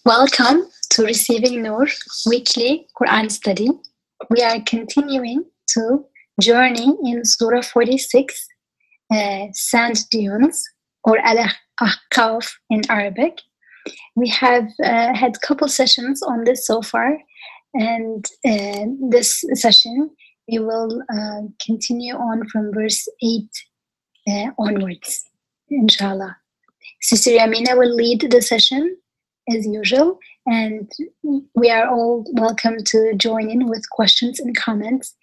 Welcome to Receiving Nur Weekly Quran Study. We are continuing to journey in Surah 46, Sand Dunes, or al-Ahqaf in Arabic. We have had a couple sessions on this so far, and this session we will continue on from verse 8 onwards, inshallah. Sister Yamina will lead the session as usual, and we are all welcome to join in with questions and comments,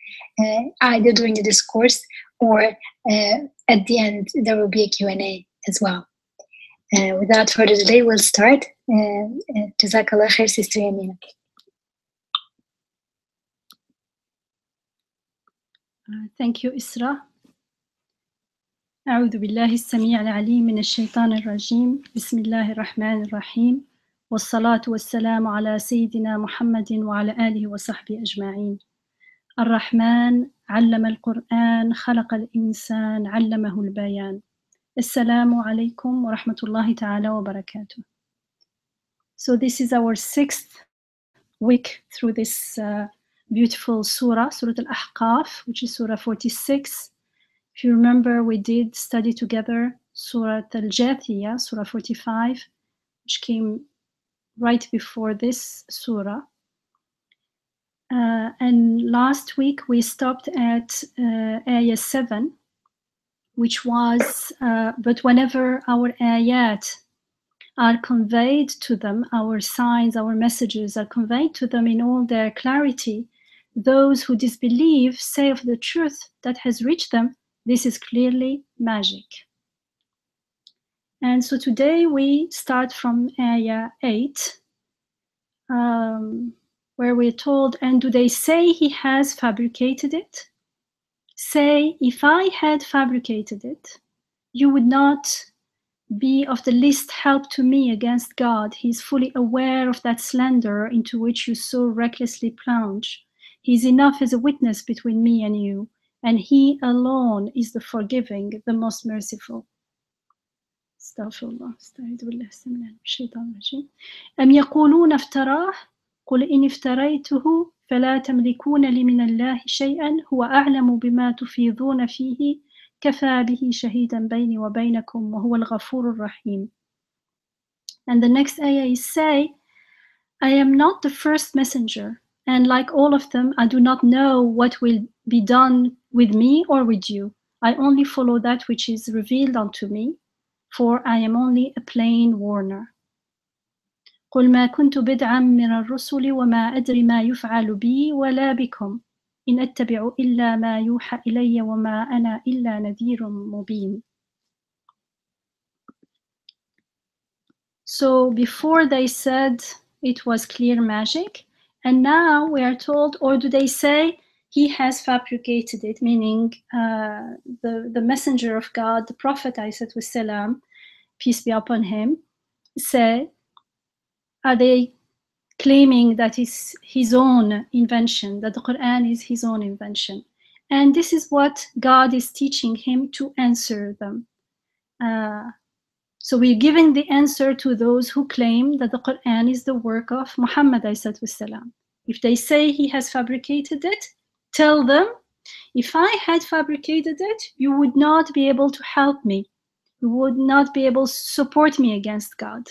either during the discourse or at the end there will be a Q&A as well. Without further delay, we'll start. Jazakallah khair, Sister Yamina. Thank you, Isra. أعوذ بالله السميع العليم من الشيطان الرجيم. بسم الله الرحمن الرحيم. والصلاة والسلام على سيدنا محمد وعلى آله وصحبه أجمعين. الرحمن علم القرآن خلق الإنسان علمه البيان. السلام عليكم ورحمة الله تعالى وبركاته. So this is our 6th week through this beautiful surah, Surah al-Ahqaf, which is Surah 46. If you remember, we did study together Surah al-Jathiyah, Surah 45, which came right before this surah. And last week we stopped at ayah 7, which was, but whenever our ayat are conveyed to them, our signs, our messages are conveyed to them in all their clarity, those who disbelieve say of the truth that has reached them, this is clearly magic. And so today we start from ayah 8, where we're told, and do they say he has fabricated it? Say, if I had fabricated it, you would not be of the least help to me against God. He is fully aware of that slander into which you so recklessly plunge. He is enough as a witness between me and you, and he alone is the forgiving, the most merciful. Astaghfirullah. Astaghidu billah min ash-shaytan rajim. Am yaquluna iftarah? قل إن افتريته فلا تملكون لي من الله شيئا هو أعلم بما تفيضون فيه كفى به شهيدا بيني وبينكم وهو الغفور الرحيم. And the next ayah is say, I am not the first messenger, and like all of them, I do not know what will be done with me or with you. I only follow that which is revealed unto me, for I am only a plain warner. قل ما كنت بدعا من الرسل وما أدري ما يفعل بي ولا بكم إن أتبع إلا ما يوحى إلي وما أنا إلا نذير مبين. So before they said it was clear magic, and now we are told, or do they say he has fabricated it, meaning the messenger of God, the Prophet ﷺ, peace be upon him, say, are they claiming that it's his own invention, that the Quran is his own invention? And this is what God is teaching him to answer them. So we're giving the answer to those who claim that the Quran is the work of Muhammad ﷺ. If they say he has fabricated it, tell them, if I had fabricated it, you would not be able to help me. You would not be able to support me against God.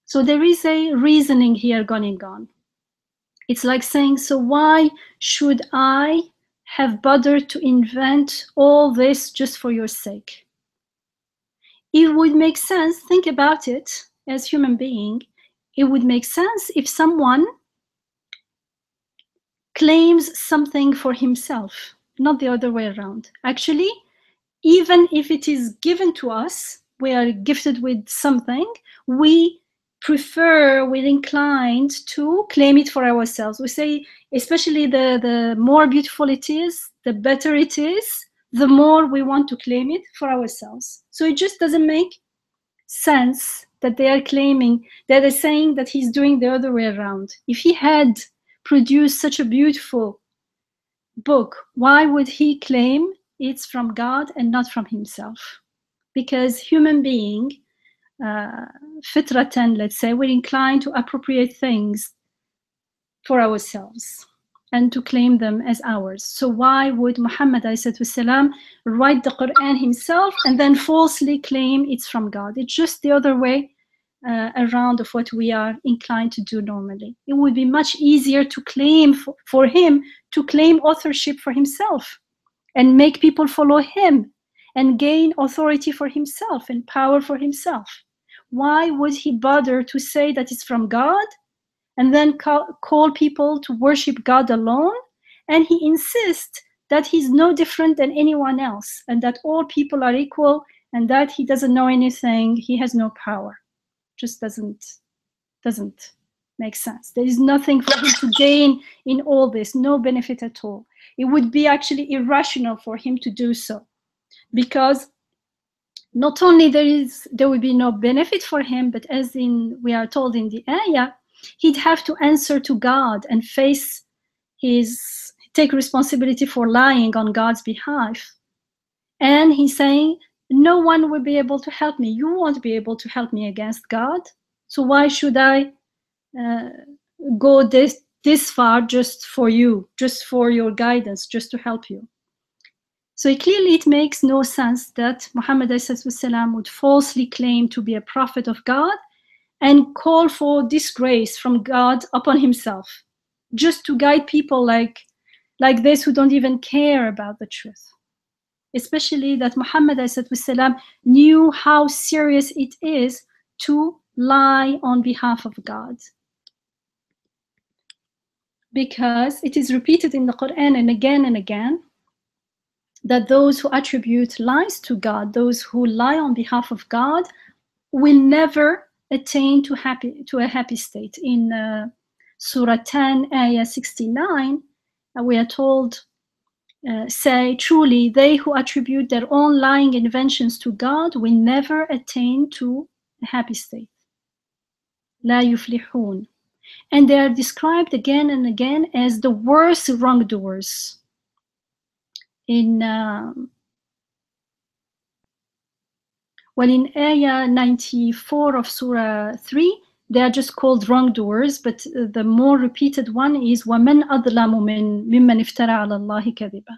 So there is a reasoning here going on. It's like saying, so why should I have bothered to invent all this just for your sake? It would make sense, think about it as human being, it would make sense if someone claims something for himself, not the other way around. Actually, even if it is given to us, we are gifted with something, we're inclined to claim it for ourselves. We say, especially the more beautiful it is, the better it is, the more we want to claim it for ourselves. So it just doesn't make sense that they are claiming, that they're saying that he's doing the other way around. If he had produced such a beautiful book, why would he claim it's from God and not from himself? Because human being fitratan, let's say, we're inclined to appropriate things for ourselves and to claim them as ours. So why would Muhammad والسلام, write the Quran himself and then falsely claim it's from God? It's just the other way around of what we are inclined to do normally. It would be much easier to claim for him to claim authorship for himself and make people follow him and gain authority for himself and power for himself. Why would he bother to say that it's from God and then call people to worship God alone? And he insists that he's no different than anyone else and that all people are equal and that he doesn't know anything, he has no power. Just doesn't make sense. There is nothing for him to gain in all this, no benefit at all. It would be actually irrational for him to do so, because not only there would be no benefit for him, but as we are told in the ayah, he'd have to answer to God and take responsibility for lying on God's behalf. And he's saying, no one will be able to help me. You won't be able to help me against God. So why should I go this far just for you, just for your guidance, just to help you? So clearly it makes no sense that Muhammad والسلام, would falsely claim to be a prophet of God and call for disgrace from God upon himself, just to guide people like this who don't even care about the truth. Especially that Muhammad والسلام, knew how serious it is to lie on behalf of God. Because it is repeated in the Quran and again that those who attribute lies to God, those who lie on behalf of God, will never attain to a happy state. In Surah 10, Ayah 69, we are told, say, truly, they who attribute their own lying inventions to God will never attain to a happy state. لا يفلحون. And they are described again and again as the worst wrongdoers. In Ayah 94 of Surah 3, they are just called wrongdoers, but the more repeated one is وَمَنْ أَظْلَمُ مِمَّنْ افْتَرَى عَلَى اللَّهِ كَذِبًا.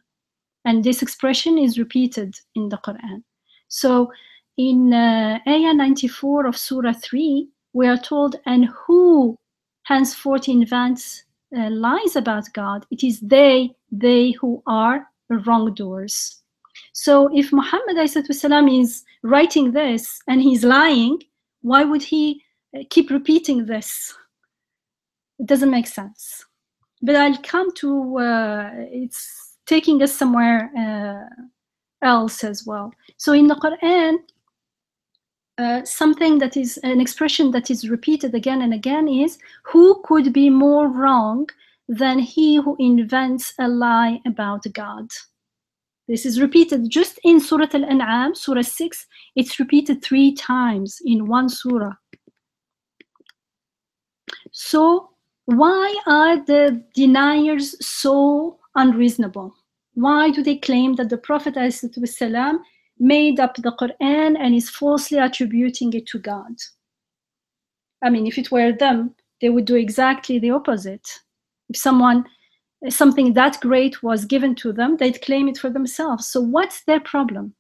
And this expression is repeated in the Quran. So in Ayah 94 of Surah 3, we are told, and who henceforth invents lies about God? It is they who are wrongdoers. So if Muhammad والسلام, is writing this and he's lying, why would he keep repeating this? It doesn't make sense. But I'll come to, it's taking us somewhere else as well. So in the Quran, something that is an expression that is repeated again and again is, who could be more wrong than he who invents a lie about God? This is repeated just in Surah Al-An'am, Surah 6. It's repeated 3 times in one surah. So why are the deniers so unreasonable? Why do they claim that the Prophet ﷺ made up the Quran and is falsely attributing it to God? I mean, if it were them, they would do exactly the opposite. If something that great was given to them, they'd claim it for themselves. So what's their problem?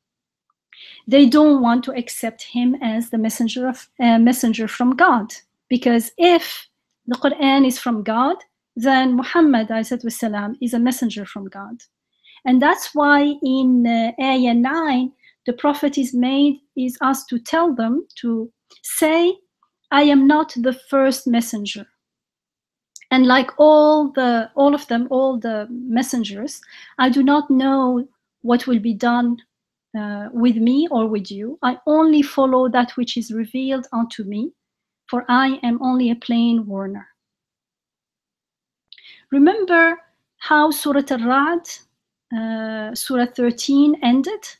They don't want to accept him as the messenger from God. Because if the Quran is from God, then Muhammad والسلام, is a messenger from God. And that's why in Ayah 9, the Prophet is asked to tell them, to say, I am not the first messenger. And like all of them, all the messengers, I do not know what will be done with me or with you. I only follow that which is revealed unto me, for I am only a plain warner. Remember how Surah Al-Ra'd, Surah 13 ended?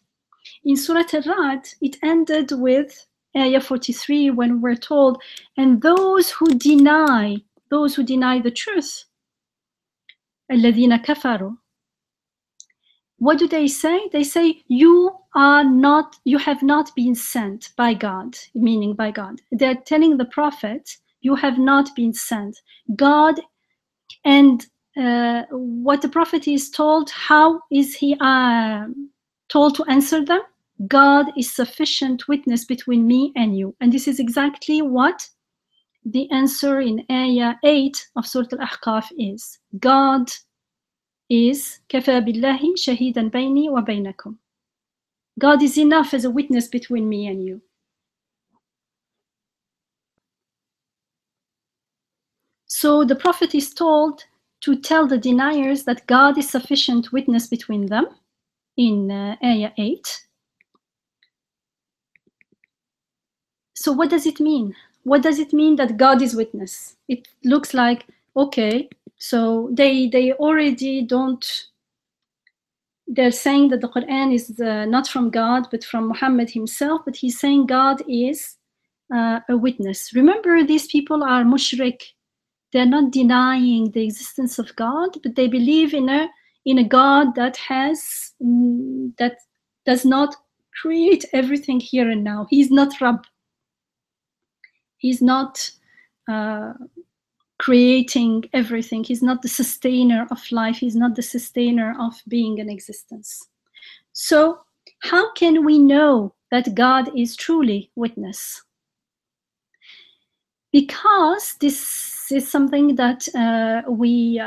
In Surah Al-Ra'd, it ended with Ayah 43 when we're told, and those who deny the truth, الَّذِينَ كَفَرُوا, what do they say? They say, you have not been sent by God, meaning by God. They're telling the prophet, you have not been sent. God, and what the prophet is told, how is he told to answer them? God is sufficient witness between me and you. And this is exactly what the answer in Ayah 8 of Surah al-Ahqaf is. God is كَفَى بِاللَّهِ شَهِيدًا بَيْنِي وَبَيْنَكُمْ. God is enough as a witness between me and you. So the prophet is told to tell the deniers that God is sufficient witness between them in Ayah 8. So what does it mean? What does it mean that God is witness? It looks like, okay, so they already don't, they're saying that the Quran is not from God, but from Muhammad himself, but he's saying God is a witness. Remember, these people are mushrik. They're not denying the existence of God, but they believe in a God that that does not create everything here and now. He's not Rabb. He's not creating everything. He's not the sustainer of life. He's not the sustainer of being in existence. So how can we know that God is truly witness? Because this is something that we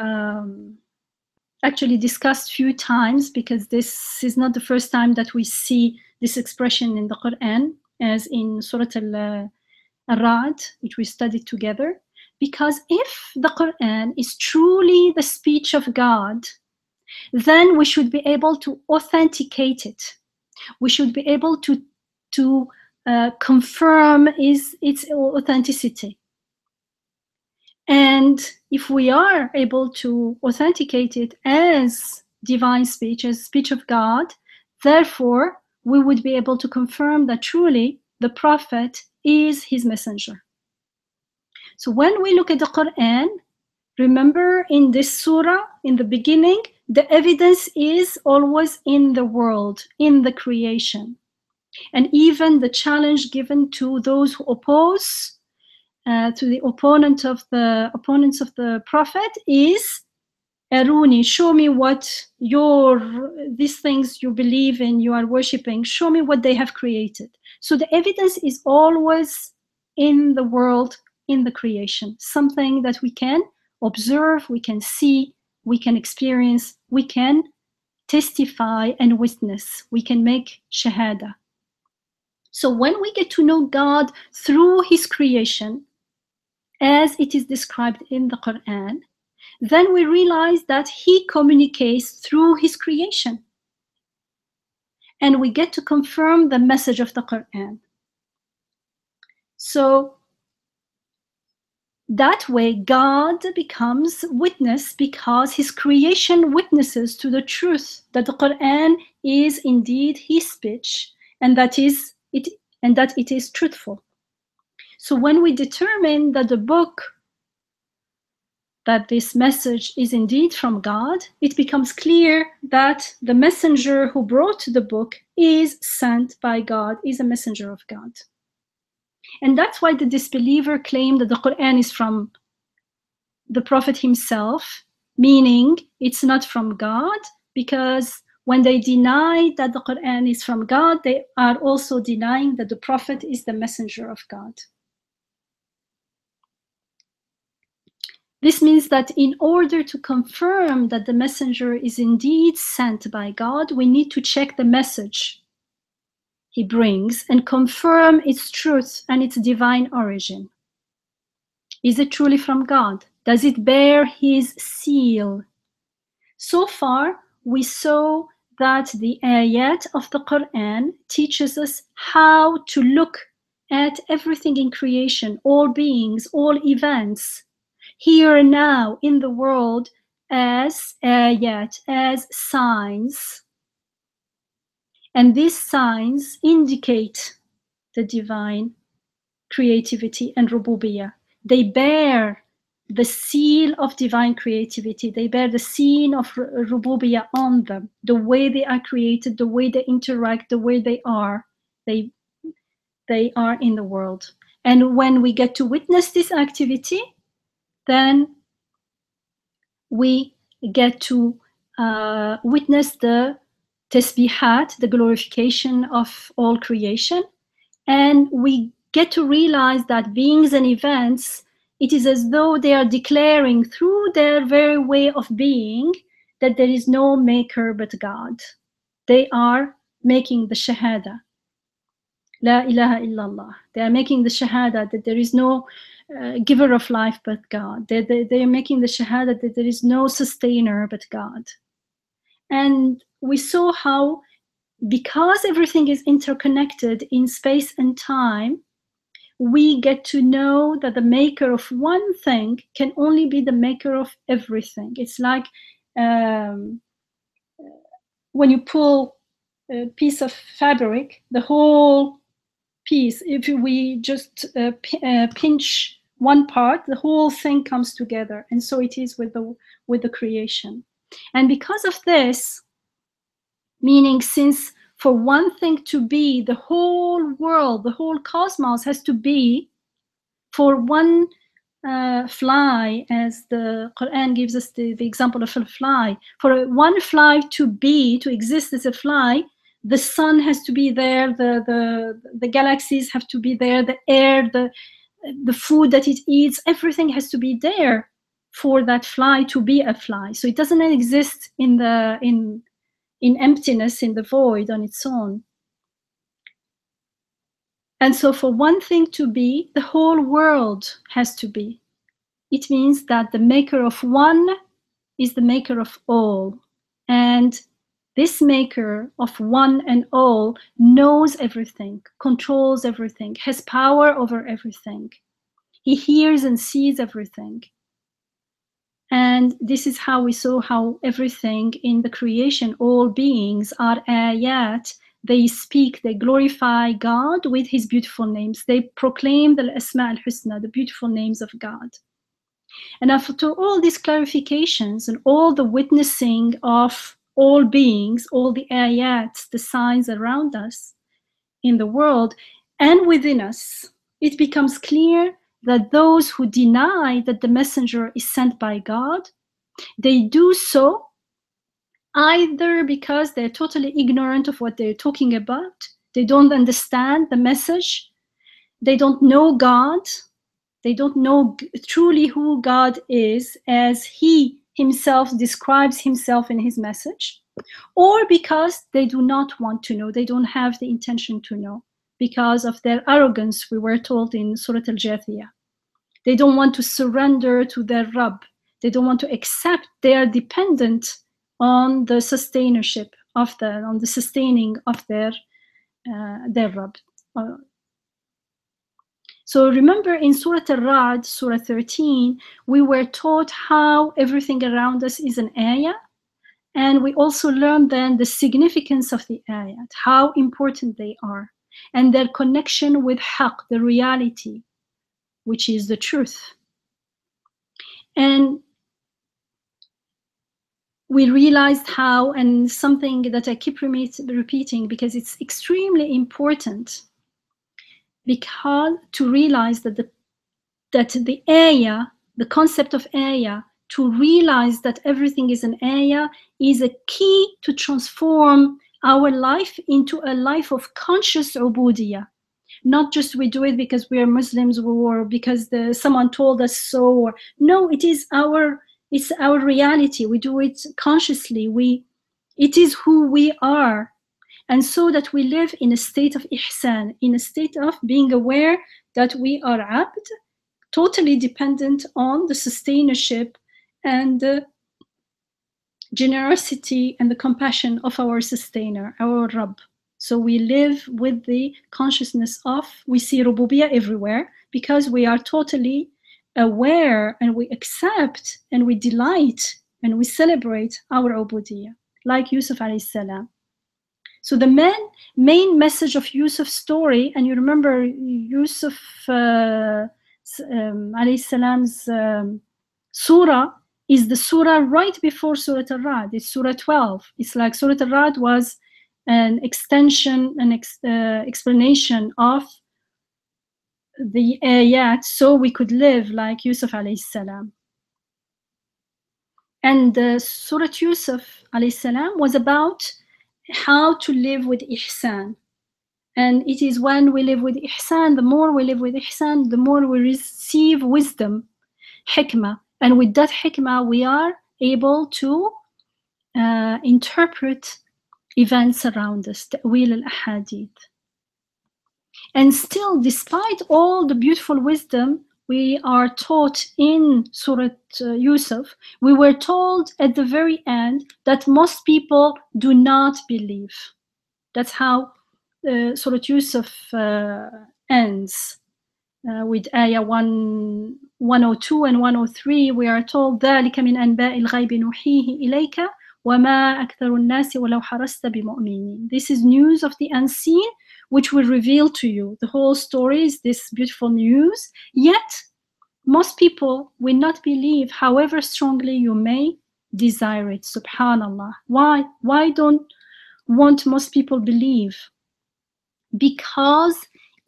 actually discussed a few times, because this is not the first time that we see this expression in the Quran, as in Surah Al-Ra'd, which we studied together. Because if the Quran is truly the speech of God, then we should be able to authenticate it. We should be able to confirm its authenticity. And if we are able to authenticate it as divine speech, as speech of God, therefore we would be able to confirm that truly the prophet is his messenger. So when we look at the Quran, remember in this surah, in the beginning, the evidence is always in the world, in the creation. And even the challenge given to those who oppose, to the opponents of the prophet is, Aruni, show me what these things you believe in, you are worshipping, show me what they have created. So the evidence is always in the world, in the creation, something that we can observe, we can see, we can experience, we can testify and witness, we can make shahada. So when we get to know God through his creation, as it is described in the Quran, then we realize that he communicates through his creation. And we get to confirm the message of the Quran. So that way, God becomes witness because his creation witnesses to the truth that the Quran is indeed his speech, and that it is truthful. So when we determine that the book, that this message is indeed from God, it becomes clear that the messenger who brought the book is sent by God, is a messenger of God. And that's why the disbeliever claimed that the Quran is from the Prophet himself, meaning it's not from God, because when they deny that the Quran is from God, they are also denying that the Prophet is the messenger of God. This means that in order to confirm that the messenger is indeed sent by God, we need to check the message he brings and confirm its truth and its divine origin. Is it truly from God? Does it bear his seal? So far, we saw that the ayat of the Quran teaches us how to look at everything in creation, all beings, all events, here and now in the world, as ayat, as signs. And these signs indicate the divine creativity and rububiyyah. They bear the seal of divine creativity. They bear the seal of Rububiyyah on them. The way they are created, the way they interact, the way they are in the world. And when we get to witness this activity, then we get to witness the tasbihat, the glorification of all creation. And we get to realize that beings and events, it is as though they are declaring through their very way of being that there is no maker but God. They are making the shahada. La ilaha illallah. They are making the shahada that there is no giver of life but God. They are making the shahada that there is no sustainer but God. And we saw how, because everything is interconnected in space and time, we get to know that the maker of one thing can only be the maker of everything. It's like when you pull a piece of fabric, the whole piece, if we just pinch one part, the whole thing comes together. And so it is with the creation. And because of this, meaning since for one thing to be, the whole world, the whole cosmos has to be, for one fly, as the Quran gives us the example of a fly, for one fly to exist as a fly, the sun has to be there, the galaxies have to be there, the air, the food that it eats, everything has to be there for that fly to be a fly. So it doesn't exist in emptiness, in the void on its own. And so for one thing to be, the whole world has to be. It means that the maker of one is the maker of all. And this maker of one and all knows everything, controls everything, has power over everything. He hears and sees everything. And this is how we saw how everything in the creation, all beings are ayat. They speak, they glorify God with his beautiful names. They proclaim the Asma al-Husna, the beautiful names of God. And after all these clarifications and all the witnessing of all beings, all the ayats, the signs around us in the world and within us, it becomes clear that those who deny that the messenger is sent by God, they do so either because they're totally ignorant of what they're talking about, they don't understand the message, they don't know God, they don't know truly who God is as he himself describes himself in his message, or because they do not want to know, they don't have the intention to know because of their arrogance, we were told in Surah Al-Jathiyah. They don't want to surrender to their Rabb. They don't want to accept they are dependent on the sustainership of on the sustaining of their Rabb. So remember in Surah Al-Ra'd, Surah 13, we were taught how everything around us is an ayah. And we also learned then the significance of the ayat, how important they are, and their connection with haqq, the reality, which is the truth. And we realized how, and something that I keep repeating because it's extremely important, because to realize that the ayah, the concept of ayah, to realize that everything is an ayah is a key to transform our life into a life of conscious ubudiyah. Not just we do it because we are Muslims or because someone told us so. Or, no, it's our reality. We do it consciously. It is who we are. And so that we live in a state of ihsan, in a state of being aware that we are abd, totally dependent on the sustainership and the generosity and the compassion of our sustainer, our Rabb. So we live with the consciousness of, we see Rububiyyah everywhere because we are totally aware and we accept and we delight and we celebrate our Ubudiyyah, like Yusuf alayhi salam. So the main message of Yusuf's story, and you remember Yusuf alayhi salam's surah is the surah right before Surah Al-Ra'd. It's Surah 12. It's like Surah Al-Ra'd was an extension, explanation of the ayat, so we could live like Yusuf alayhi salam. And Surah Yusuf alayhi salam was about how to live with ihsan. And it is when we live with ihsan, the more we live with ihsan, the more we receive wisdom, hikmah. And with that hikmah, we are able to interpret events around us, ta'wil al-ahadith. And still, despite all the beautiful wisdom we are taught in Surah Yusuf, we were told at the very end that most people do not believe. That's how Surah Yusuf ends. With ayah 102 and 103, we are told ذَلِكَ مِنْ أَنْبَاءِ الْغَيْبِ نُوحِيهِ إِلَيْكَ وَمَا أَكْثَرُ النَّاسِ وَلَوْ حَرَصْتَ بِمُؤْمِنِينَ. This is news of the unseen, which will reveal to you. The whole story is this beautiful news. Yet, most people will not believe, however strongly you may desire it. Subhanallah. Why? Why don't most people believe? Because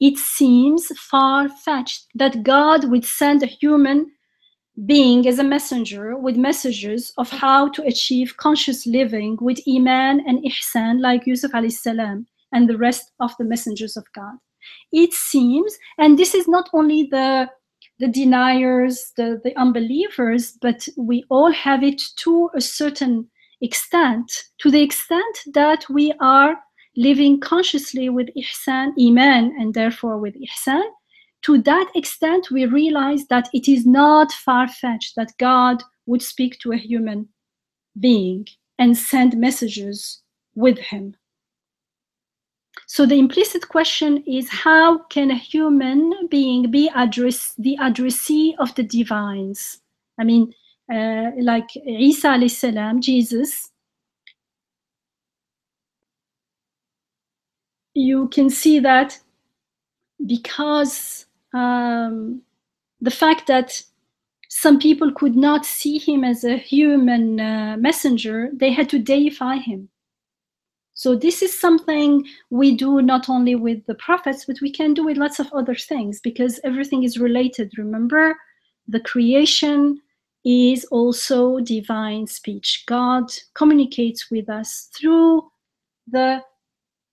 it seems far-fetched that God would send a human being as a messenger with messages of how to achieve conscious living with iman and ihsan like Yusuf alayhi salam and the rest of the messengers of God. It seems, and this is not only the deniers, the unbelievers, but we all have it to a certain extent, to the extent that we are living consciously with ihsan, iman, and therefore with ihsan. To that extent, we realize that it is not far-fetched that God would speak to a human being and send messages with him. So the implicit question is, how can a human being be the addressee of the divines? I mean, like Isa alayhi salam, Jesus, you can see that because the fact that some people could not see him as a human messenger, they had to deify him. So this is something we do not only with the prophets, but we can do with lots of other things because everything is related. Remember, the creation is also divine speech. God communicates with us through the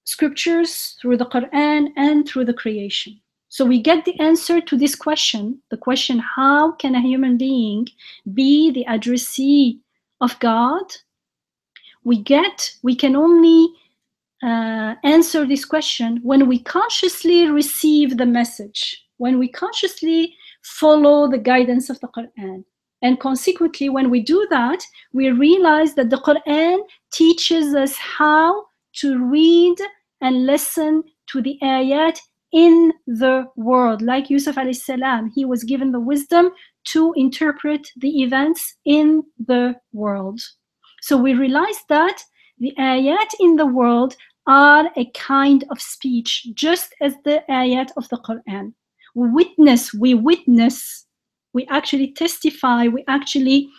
scriptures, through the Quran, and through the creation. So we get the answer to this question, the question, how can a human being be the addressee of God? We can only answer this question when we consciously receive the message, when we consciously follow the guidance of the Quran. And consequently, when we do that, we realize that the Quran teaches us how to read and listen to the ayat in the world. Like Yusuf alayhi salam, he was given the wisdom to interpret the events in the world. So we realize that the ayat in the world are a kind of speech, just as the ayat of the Quran. We witness, we actually testify, we actually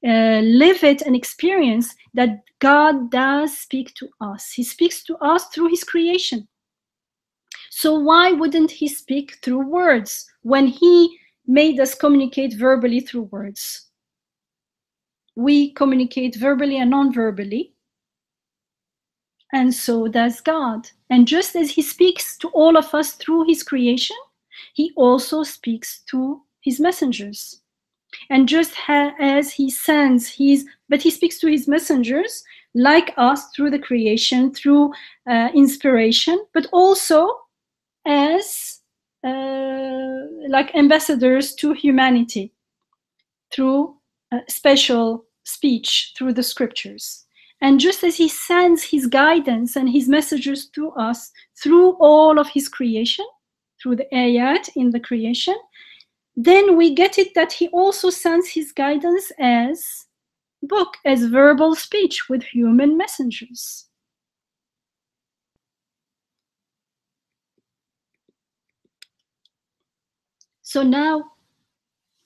live it and experience that God does speak to us. He speaks to us through his creation. So why wouldn't he speak through words when he made us communicate verbally through words? We communicate verbally and non-verbally, and so does God. And just as he speaks to all of us through his creation, he also speaks to his messengers. And just as he sends but he speaks to his messengers like us through the creation, through inspiration, but also as like ambassadors to humanity through special speech through the scriptures. And just as he sends his guidance and his messages to us through all of his creation, through the ayat in the creation, then we get it that he also sends his guidance as book, as verbal speech with human messengers. So now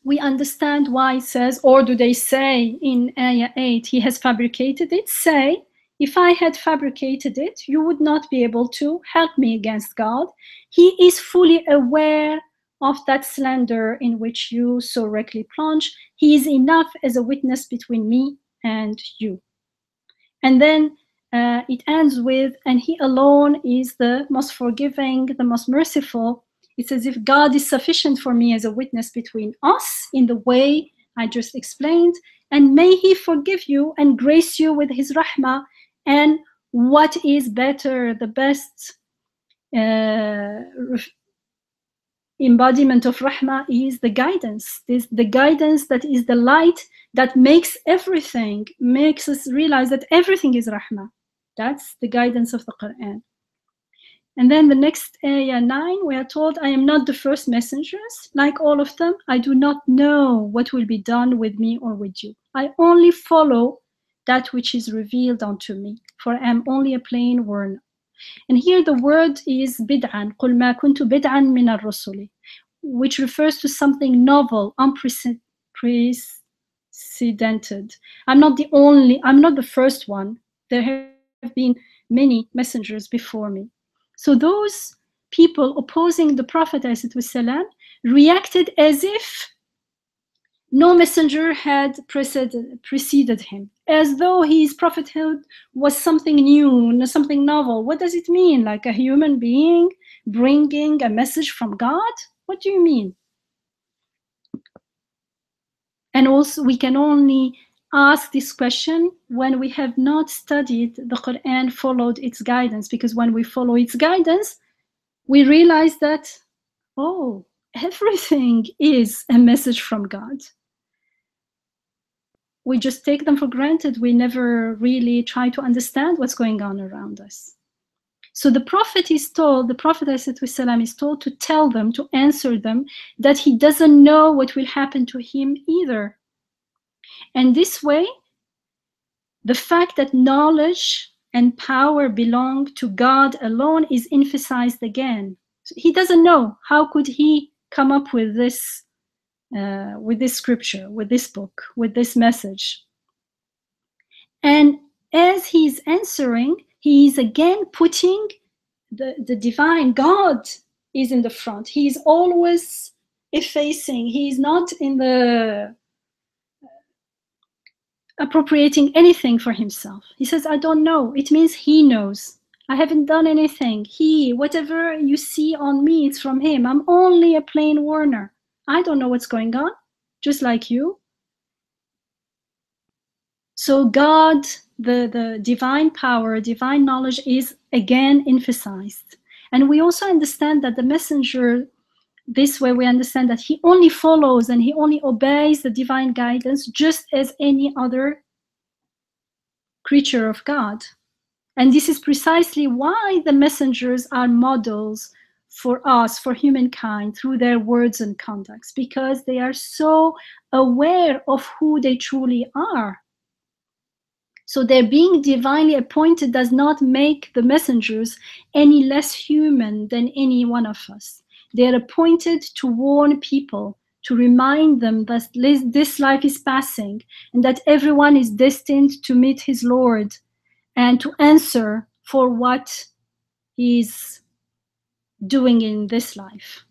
we understand why it says, or do they say in Ayah 8, he has fabricated it? Say, if I had fabricated it, you would not be able to help me against God. He is fully aware of that slander in which you so recklessly plunge. He is enough as a witness between me and you. And then it ends with, and he alone is the most forgiving, the most merciful. It's as if God is sufficient for me as a witness between us in the way I just explained, and may he forgive you and grace you with his rahmah. And what is better, the best embodiment of rahmah is the guidance. This, the guidance that is the light that makes everything, makes us realize that everything is rahmah. That's the guidance of the Quran. And then the next ayah 9, we are told, I am not the first messengers. Like all of them, I do not know what will be done with me or with you. I only follow that which is revealed unto me, for I am only a plain warner. And here the word is bid'an, قُلْ مَا كُنْتُ بِدْعًا مِنَ الرُّسُلِ, which refers to something novel, unprecedented. I'm not the first one. There have been many messengers before me. So those people opposing the Prophet ﷺ reacted as if no messenger had preceded him, as though his prophethood was something new, something novel. What does it mean? Like a human being bringing a message from God? What do you mean? And also, we can only ask this question when we have not studied the Quran, followed its guidance, because when we follow its guidance, we realize that, oh, everything is a message from God. We just take them for granted. We never really try to understand what's going on around us. So the Prophet is told, the Prophet ﷺ is told to tell them, to answer them, that he doesn't know what will happen to him either. And this way, the fact that knowledge and power belong to God alone is emphasized again. He doesn't know. How could he come up with this scripture, with this book, with this message? And as he's answering, he is again putting the divine, God is in the front. He's always effacing. He's not in the appropriating anything for himself. He says, I don't know. It means he knows. I haven't done anything. Whatever you see on me, it's from him. I'm only a plain warner. I don't know what's going on, just like you. So God, the divine power, divine knowledge is again emphasized. And we also understand that the messenger, this way we understand that he only follows and he only obeys the divine guidance just as any other creature of God. And this is precisely why the messengers are models for us, for humankind, through their words and conducts, because they are so aware of who they truly are. So their being divinely appointed does not make the messengers any less human than any one of us. They are appointed to warn people, to remind them that this life is passing and that everyone is destined to meet his Lord and to answer for what he's doing in this life.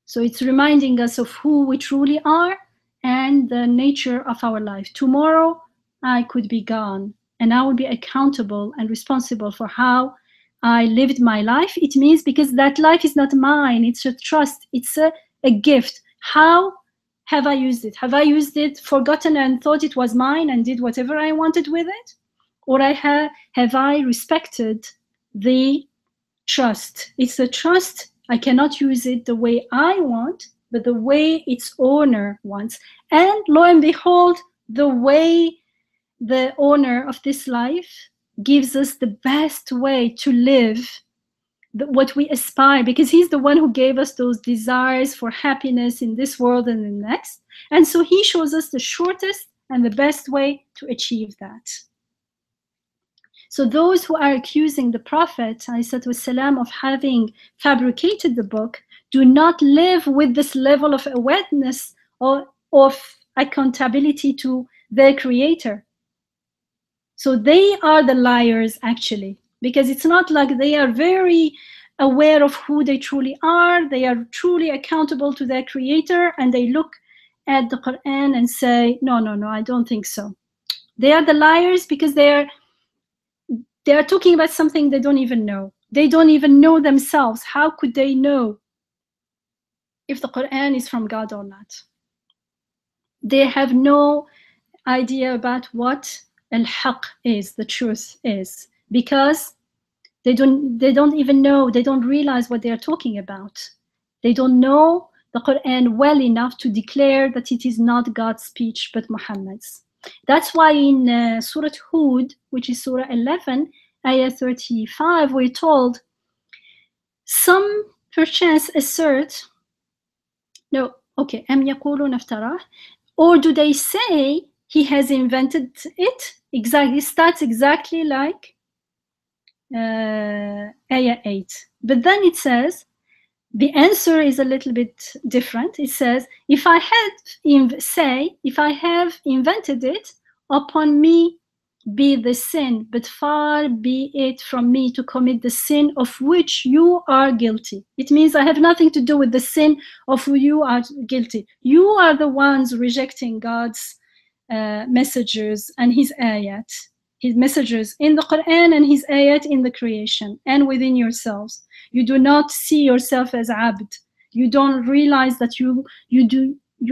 So it's reminding us of who we truly are and the nature of our life. Tomorrow, I could be gone and I will be accountable and responsible for how I lived my life. It means because that life is not mine. It's a trust. It's a gift. How have I used it? Have I used it, forgotten and thought it was mine and did whatever I wanted with it? Or have I respected the trust? It's a trust. I cannot use it the way I want, but the way its owner wants. And lo and behold, the way the owner of this life gives us the best way to live what we aspire, because he's the one who gave us those desires for happiness in this world and the next. And so he shows us the shortest and the best way to achieve that. So those who are accusing the Prophet ﷺ of having fabricated the book do not live with this level of awareness of accountability to their creator. So they are the liars, actually, because it's not like they are very aware of who they truly are. They are truly accountable to their creator, and they look at the Quran and say, no, I don't think so. They are the liars because they are talking about something they don't even know. They don't even know themselves. How could they know if the Quran is from God or not? They have no idea about what al-haq is, the truth is, because they don't even know, they don't realize what they are talking about. They don't know the Quran well enough to declare that it is not God's speech but Muhammad's. That's why in Surah Hud, which is Surah 11, Ayah 35, we're told, some perchance assert, no, okay, أم يقولون افتراه, or do they say he has invented it? Exactly, it starts exactly like Ayah 8. But then it says, the answer is a little bit different. It says, if I have invented it, upon me be the sin, but far be it from me to commit the sin of which you are guilty. It means I have nothing to do with the sin of who you are guilty. You are the ones rejecting God's messages and his ayat, his messages in the Quran and his ayat in the creation and within yourselves. You do not see yourself as abd. You don't realize that you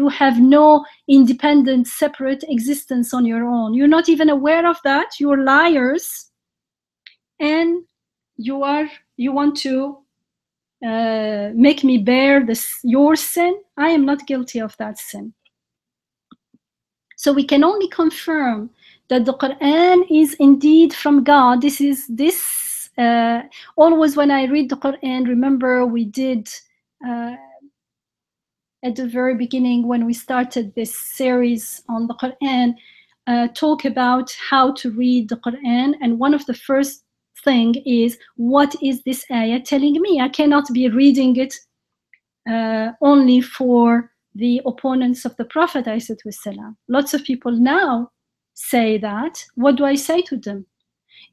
have no independent, separate existence on your own. You're not even aware of that. You're liars, and you want to make me bear your sin. I am not guilty of that sin. So we can only confirm that the Quran is indeed from God. Always when I read the Quran, remember we did at the very beginning when we started this series on the Quran, talk about how to read the Quran. And one of the first thing is, what is this ayah telling me? I cannot be reading it only for the opponents of the Prophet ﷺ. Lots of people now say that. What do I say to them?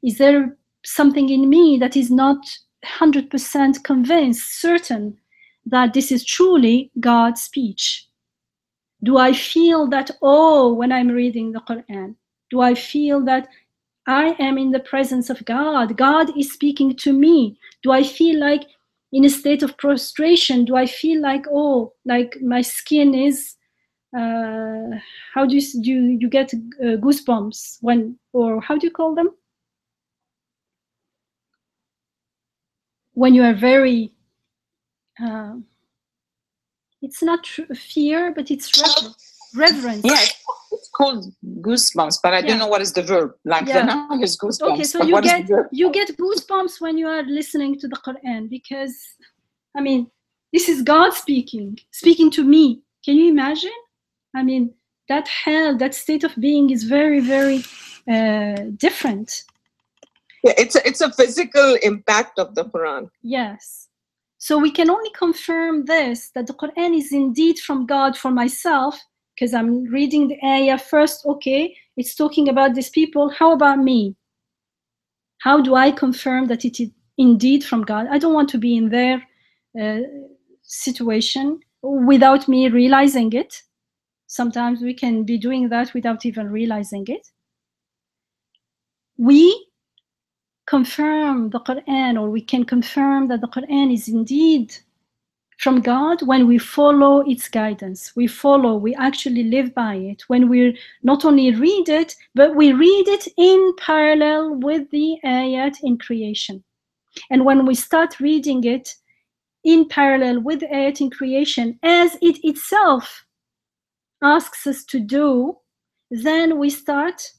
Is there something in me that is not 100% convinced, certain that this is truly God's speech? Do I feel that awe when I'm reading the Quran? Do I feel that I am in the presence of God? God is speaking to me. Do I feel like in a state of prostration? Do I feel like, oh, like my skin is, how do you get goosebumps when, or how do you call them? When you are very, it's not fear, but it's reverence. Yeah, it's called goosebumps, but I don't know what is the verb. Like the noun is goosebumps. Okay, so you get goosebumps when you are listening to the Quran, because, I mean, this is God speaking to me. Can you imagine? I mean, that state of being is very, very different. Yeah, it's a physical impact of the Quran. Yes. So we can only confirm this, that the Quran is indeed from God for myself, because I'm reading the ayah first. Okay, it's talking about these people. How about me? How do I confirm that it is indeed from God? I don't want to be in their situation without me realizing it. Sometimes we can be doing that without even realizing it. We confirm the Quran, or we can confirm that the Quran is indeed from God when we follow its guidance. We actually live by it. When we not only read it, but we read it in parallel with the ayat in creation. And when we start reading it in parallel with the ayat in creation, as it itself asks us to do, then we start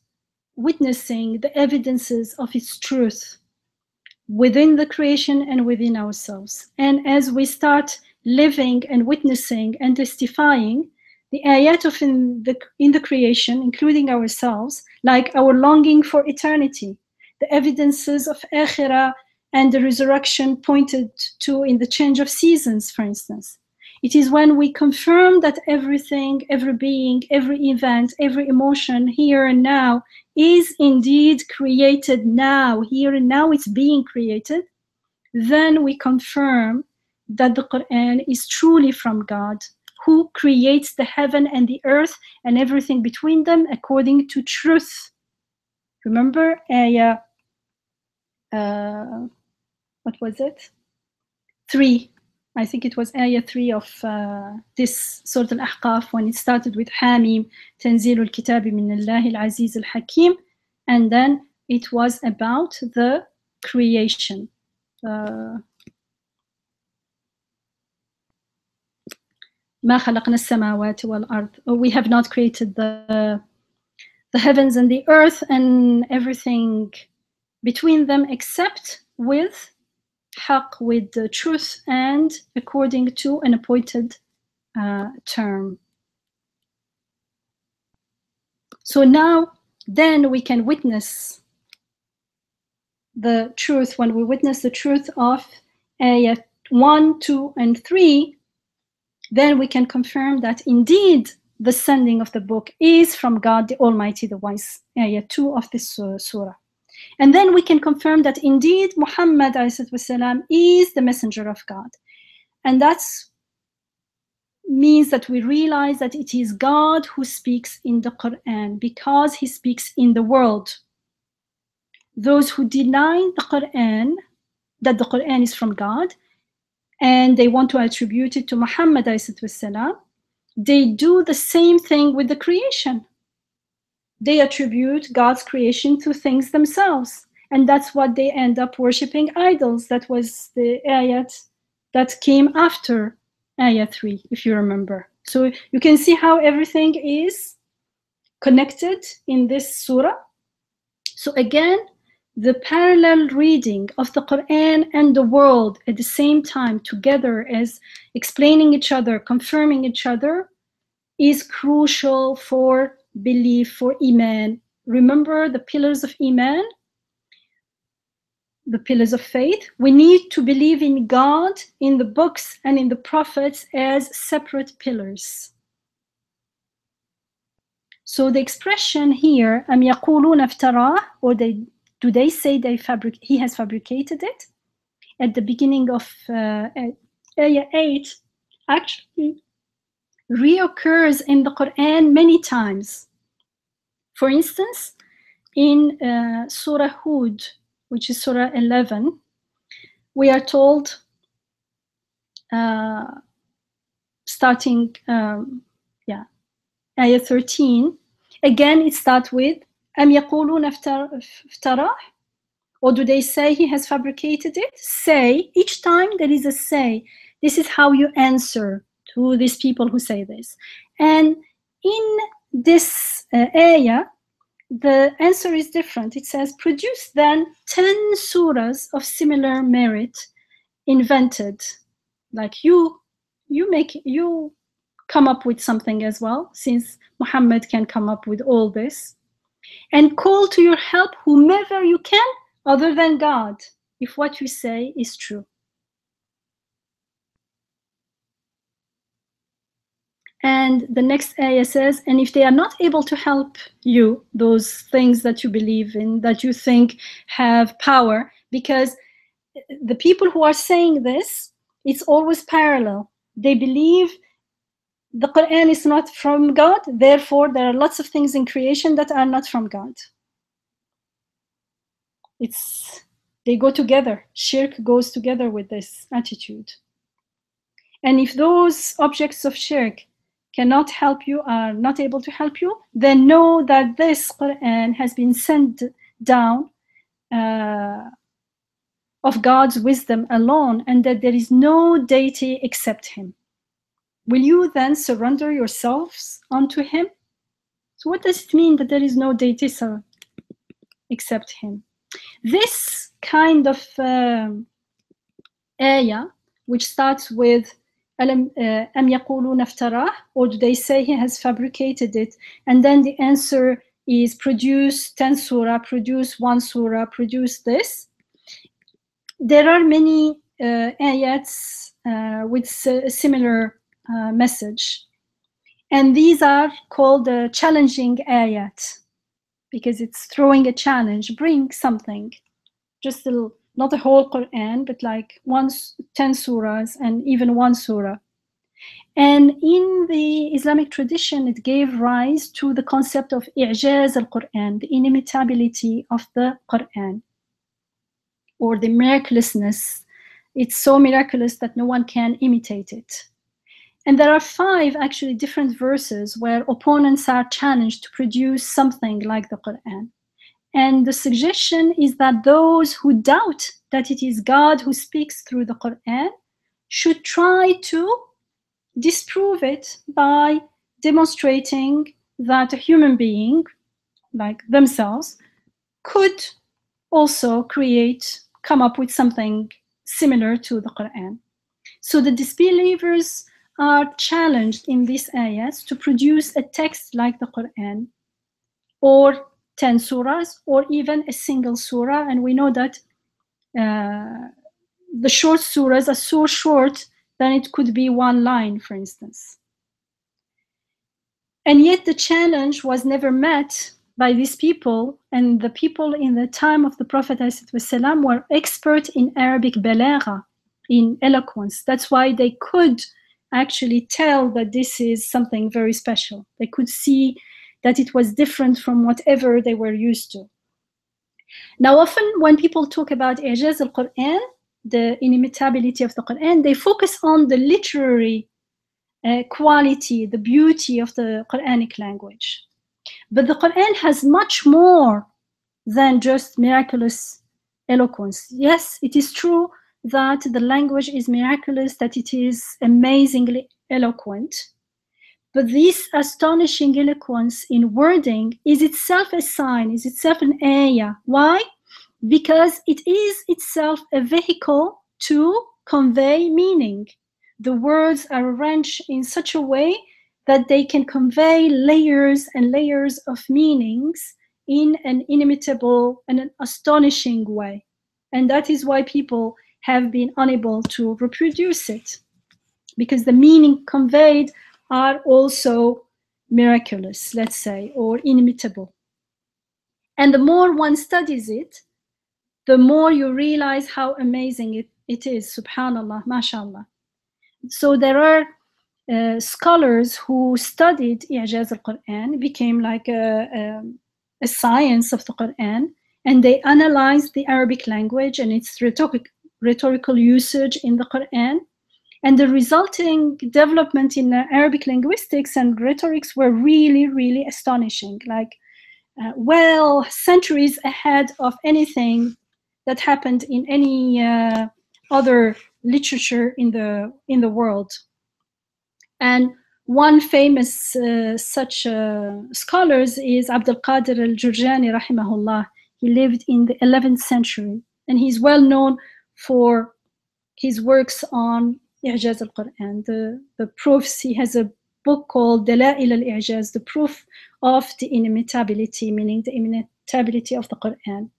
witnessing the evidences of its truth within the creation and within ourselves. And as we start living and witnessing and testifying the ayat of in the creation, including ourselves, like our longing for eternity, the evidences of akhirah and the resurrection pointed to in the change of seasons, for instance. It is when we confirm that everything, every being, every event, every emotion here and now is indeed created now. Here and now it's being created. Then we confirm that the Quran is truly from God, who creates the heaven and the earth and everything between them according to truth. Remember ayah, what was it? 3. I think it was ayah 3 of this Surah al-Ahqaf, when it started with Hamim, Tanzil al-Kitabi min Allah al-Aziz al-Hakim, and then it was about the creation. ما خلقنا السماوات والأرض. We have not created the heavens and the earth and everything between them except with haq, with the truth and according to an appointed term. So now then we can witness the truth. When we witness the truth of ayah 1, 2 and 3, then we can confirm that indeed the sending of the book is from God the Almighty, the Wise, ayah 2 of this surah. And then we can confirm that indeed Muhammad والسلام, is the messenger of God. And that means that we realize that it is God who speaks in the Quran, because he speaks in the world. Those who deny the Quran, that the Quran is from God, and they want to attribute it to Muhammad والسلام, they do the same thing with the creation. They attribute God's creation to things themselves, and that's what they end up worshipping idols. That was the ayat that came after ayah 3, if you remember. So you can see how everything is connected in this surah. So again, the parallel reading of the Quran and the world at the same time together as explaining each other, confirming each other, is crucial for belief, for Iman. Remember the pillars of Iman, the pillars of faith. We need to believe in God, in the books, and in the prophets as separate pillars. So the expression here, أم يقولون افتراه, or do they say he has fabricated it? At the beginning of ayah 8, actually reoccurs in the Quran many times. For instance, in Surah Hud, which is Surah 11, we are told, starting, ayah 13, again it starts with, أم يقولون افتراه, or do they say he has fabricated it? Say, each time there is a say. This is how you answer to these people who say this. And in this ayah, the answer is different. It says, produce then 10 surahs of similar merit invented. Like you come up with something as well, since Muhammad can come up with all this. And call to your help whomever you can other than God, if what you say is true. And the next ayah says, and if they are not able to help you, those things that you believe in, that you think have power, because the people who are saying this, it's always parallel. They believe the Quran is not from God, therefore there are lots of things in creation that are not from God. They go together. Shirk goes together with this attitude. And if those objects of shirk cannot help you, are not able to help you, then know that this Quran has been sent down of God's wisdom alone, and that there is no deity except him. Will you then surrender yourselves unto him? So what does it mean that there is no deity except him? This kind of ayah, which starts with أم يقولون افتراه, or do they say he has fabricated it? And then the answer is produce 10 surah, produce 1 surah, produce this. There are many ayats with similar message. And these are called the challenging ayat, because it's throwing a challenge, bring something, just not the whole Quran, but like 10 surahs and even one surah. And in the Islamic tradition, it gave rise to the concept of i'jaz al-Quran, the inimitability of the Quran, or the miraculousness. It's so miraculous that no one can imitate it. And there are 5 actually different verses where opponents are challenged to produce something like the Quran. And the suggestion is that those who doubt that it is God who speaks through the Quran should try to disprove it by demonstrating that a human being, like themselves, could also come up with something similar to the Quran. So the disbelievers are challenged in these ayahs to produce a text like the Quran, or 10 surahs, or even a single surah. And we know that the short surahs are so short that it could be one line, for instance. And yet the challenge was never met by these people, and the people in the time of the Prophet ﷺ were expert in Arabic balagha, in eloquence. That's why they could actually tell that this is something very special. They could see that it was different from whatever they were used to. Now, often when people talk about i'jaz al-Quran, the inimitability of the Quran, they focus on the literary quality, the beauty of the Quranic language. But the Quran has much more than just miraculous eloquence. Yes, it is true that the language is miraculous, that it is amazingly eloquent. But this astonishing eloquence in wording is itself a sign, is itself an ayah. Why? Because it is itself a vehicle to convey meaning. The words are arranged in such a way that they can convey layers and layers of meanings in an inimitable and an astonishing way. And that is why people have been unable to reproduce it, because the meaning conveyed are also miraculous, let's say, or inimitable. And the more one studies it, the more you realize how amazing it is, subhanallah, mashallah. So there are scholars who studied i'jaz al-Quran, became like a science of the Quran, and they analyzed the Arabic language and its rhetorical usage in the Quran. And the resulting development in Arabic linguistics and rhetorics were really, really astonishing, like centuries ahead of anything that happened in any other literature in the world. And one famous such scholars is Abdul Qadir al-Jurjani, rahimahullah. He lived in the 11th century, and he's well known for his works on i'jaz al-Quran, the proofs. He has a book called Dala'il al-i'jaz, the proof of the inimitability, meaning the inimitability of the Quran,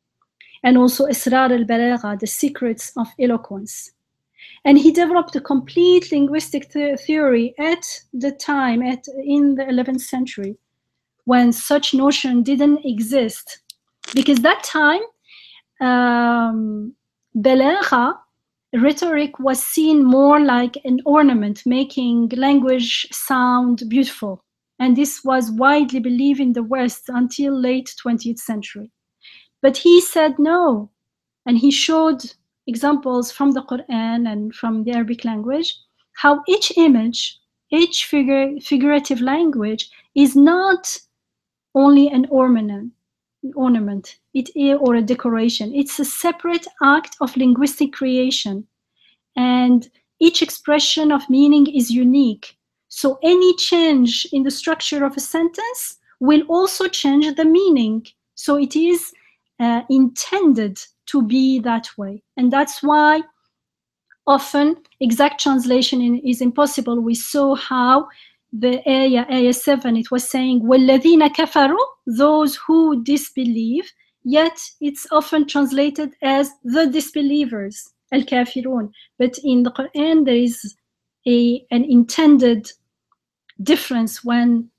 and also Israr al-Balagha, the secrets of eloquence. And he developed a complete linguistic theory at the time, in the 11th century, when such notion didn't exist. Because that time, balagha, rhetoric, was seen more like an ornament, making language sound beautiful. And this was widely believed in the West until late 20th century. But he said no, and he showed examples from the Quran and from the Arabic language, how each image, each figurative language is not only an ornament, or a decoration. It's a separate act of linguistic creation, and each expression of meaning is unique. So any change in the structure of a sentence will also change the meaning. So it is intended to be that way. And that's why often exact translation is impossible. We saw how the ayah 7, it was saying وَالَّذِينَ كَفَرُوا, those who disbelieve, yet it's often translated as the disbelievers, al-kafirun. But in the Quran, there is an intended difference when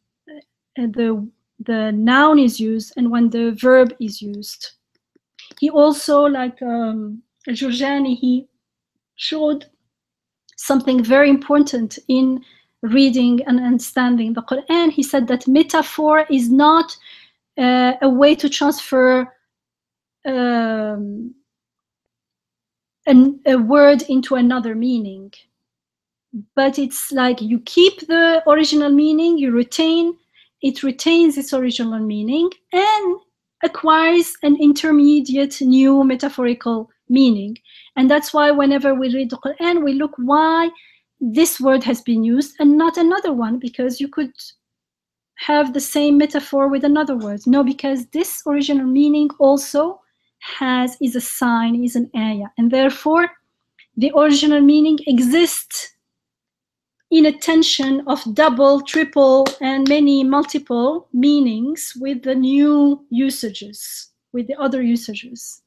the noun is used and when the verb is used. He also, like Jurjani, he showed something very important in reading and understanding the Quran. He said that metaphor is not a way to transfer a word into another meaning, but it's like you keep the original meaning, it retains its original meaning and acquires an intermediate new metaphorical meaning. And that's why whenever we read the Quran, we look why this word has been used and not another one, because you could have the same metaphor with another word. No, because this original meaning also is a sign, is an ayah, and therefore the original meaning exists in a tension of double, triple, and many multiple meanings with the new usages, with the other usages.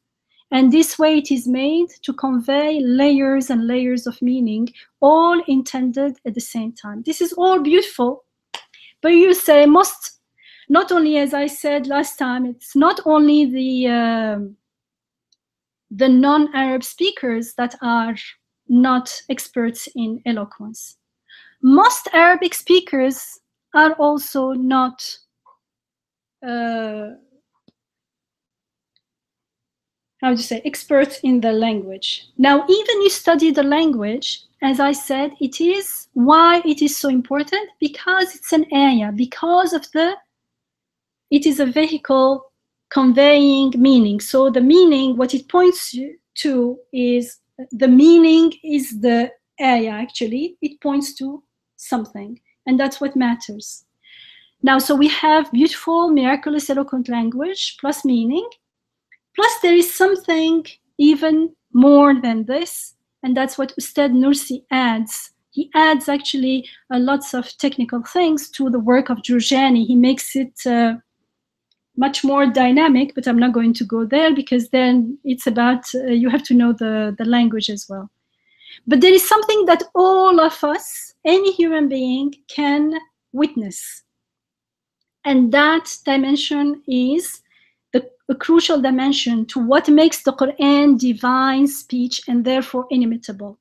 And this way it is made to convey layers and layers of meaning, all intended at the same time. This is all beautiful, but you say not only, as I said last time, it's not only the non-Arab speakers that are not experts in eloquence. Most Arabic speakers are also not experts in the language. Now, even you study the language, as I said, it is why it is so important, because it's an ayah, because of it is a vehicle conveying meaning. So the meaning, what it points to is, the meaning is the ayah, actually. It points to something, and that's what matters. Now, so we have beautiful, miraculous, eloquent language plus meaning, plus there is something even more than this, and that's what Ustad Nursi adds. He adds actually lots of technical things to the work of Jurjani. He makes it much more dynamic, but I'm not going to go there, because then it's about, you have to know the language as well. But there is something that all of us, any human being, can witness. And that dimension is a crucial dimension to what makes the Quran divine speech and therefore inimitable.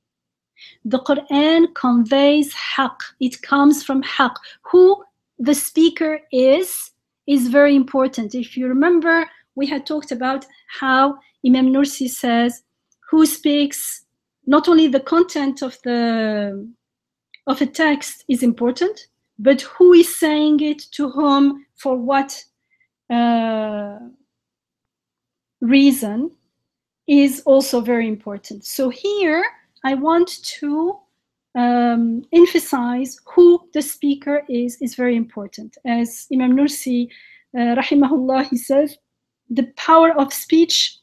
The Quran conveys haqq. It comes from haqq. Who the speaker is very important. If you remember, we had talked about how Imam Nursi says, who speaks, not only the content of a text is important, but who is saying it, to whom, for what reason, is also very important. So here I want to emphasize who the speaker is very important. As Imam Nursi, rahimahullah, he says, the power of speech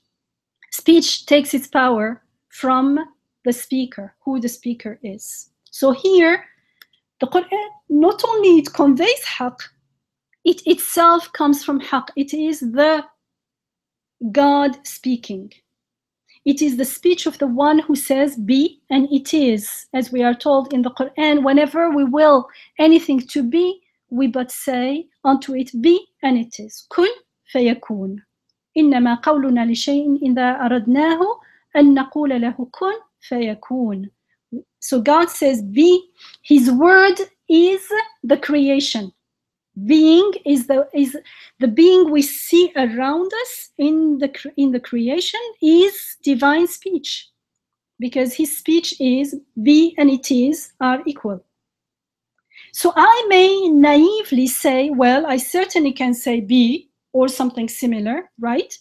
takes its power from the speaker, who the speaker is. So here, the Quran, not only it conveys haqq, it itself comes from haqq. It is the God speaking. It is the speech of the one who says be, and it is, as we are told in the Quran, whenever we will anything to be, we but say unto it be, and it is. Kun fayakun. إنما قولنا لشيء إذا أردناه أن نقول له كن فيكون. So God says be. His word is the creation. Being is the being we see around us in the creation is divine speech, because his speech is be and it is are equal. So I may naively say, well, I certainly can say be or something similar, right?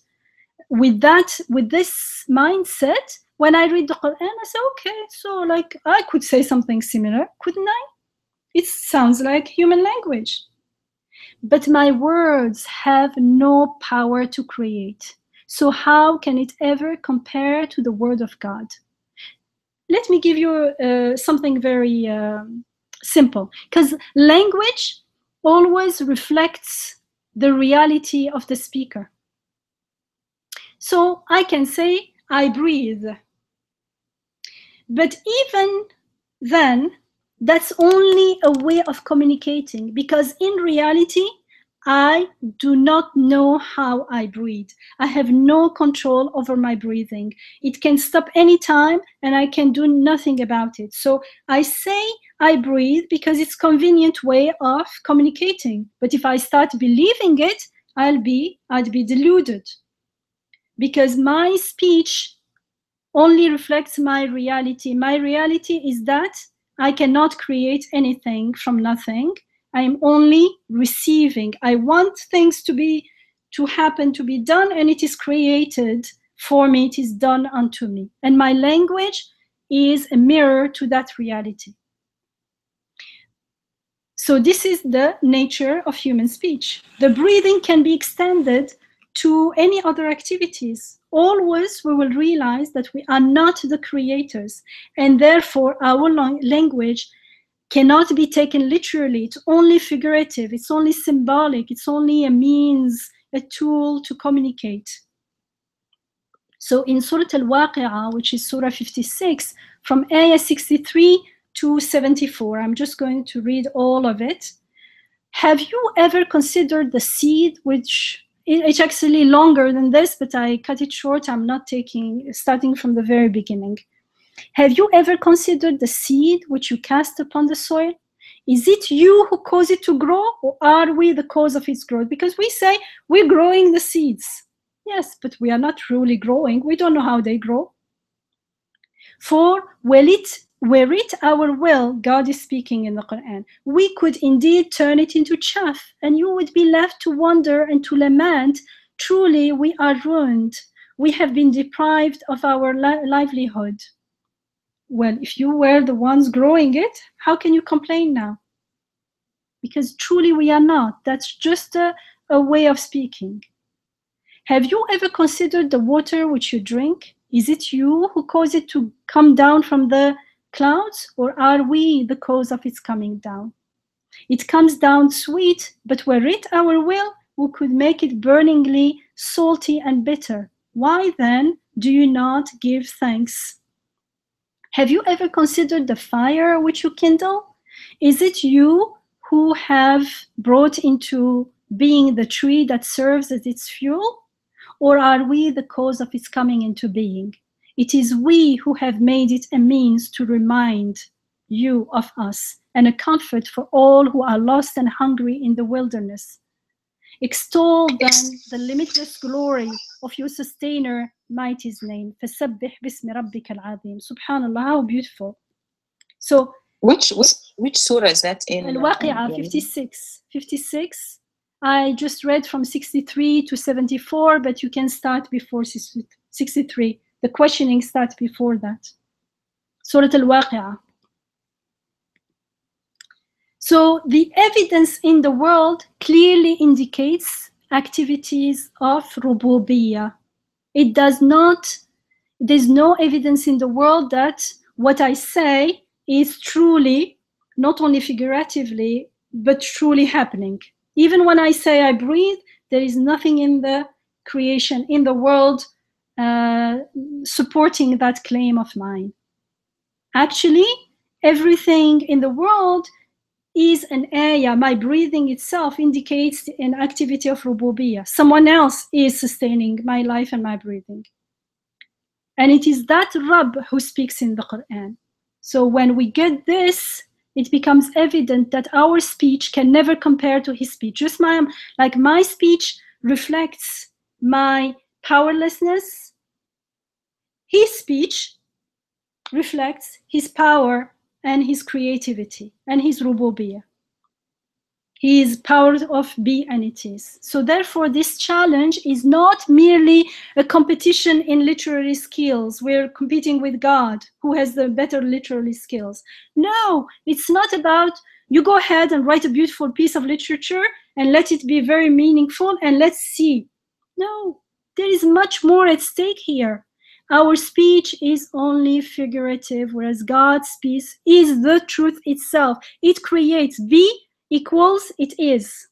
With this mindset, when I read the Quran, I say, okay, so like I could say something similar, couldn't I? It sounds like human language. But my words have no power to create. So how can it ever compare to the word of God? Let me give you something very simple, because language always reflects the reality of the speaker. So I can say, I breathe. But even then, That's only a way of communicating, because in reality, I do not know how I breathe. I have no control over my breathing. It can stop anytime and I can do nothing about it. So I say I breathe because it's a convenient way of communicating. But if I start believing it, I'd be deluded, because my speech only reflects my reality. My reality is that I cannot create anything from nothing. I am only receiving. I want things to happen, to be done, and it is created for me. It is done unto me. And my language is a mirror to that reality. So this is the nature of human speech. The breathing can be extended to any other activities. Always we will realize that we are not the creators, and therefore our language cannot be taken literally. It's only figurative, it's only symbolic, it's only a means, a tool to communicate. So in Surah Al-Waqi'ah, which is Surah 56, from Ayah 63 to 74, I'm just going to read all of it. Have you ever considered the seed, which it's actually longer than this, but I cut it short. I'm not starting from the very beginning. Have you ever considered the seed which you cast upon the soil? Is it you who cause it to grow, or are we the cause of its growth? Because we say we're growing the seeds. Yes, but we are not truly growing. We don't know how they grow. For were it our will, God is speaking in the Quran, we could indeed turn it into chaff, and you would be left to wonder and to lament, truly we are ruined. We have been deprived of our livelihood. Well, if you were the ones growing it, how can you complain now? Because truly we are not. That's just a way of speaking. Have you ever considered the water which you drink? Is it you who cause it to come down from the clouds, or are we the cause of its coming down? It comes down sweet, but were it our will, we could make it burningly salty and bitter. Why then do you not give thanks? Have you ever considered the fire which you kindle? Is it you who have brought into being the tree that serves as its fuel? Or are we the cause of its coming into being? It is we who have made it a means to remind you of us, and a comfort for all who are lost and hungry in the wilderness. Extol then the limitless glory of your sustainer, might his name. فَسَبِّحْ بِاسْمِ رَبِّكَ الْعَظِيمِ. Subhanallah, how beautiful. So, which surah is that in? Al-Waqi'ah 56. I just read from 63 to 74, but you can start before 63. The questioning starts before that. Surah Al-Waqi'ah. So the evidence in the world clearly indicates activities of rububiyyah. There's no evidence in the world that what I say is truly, not only figuratively, but truly happening. Even when I say I breathe, there is nothing in the creation, in the world, supporting that claim of mine. Actually, everything in the world is an ayah. My breathing itself indicates an activity of rububiyyah. Someone else is sustaining my life and my breathing. And it is that Rabb who speaks in the Quran. So when we get this, it becomes evident that our speech can never compare to his speech. Just like my speech reflects my powerlessness, his speech reflects his power and his creativity and his rububiyyah. He is power of be and it is. So therefore, this challenge is not merely a competition in literary skills. We're competing with God, who has the better literary skills. No, it's not about you go ahead and write a beautiful piece of literature and let it be very meaningful and let's see. No, there is much more at stake here. Our speech is only figurative, whereas God's speech is the truth itself. It creates be equals it is.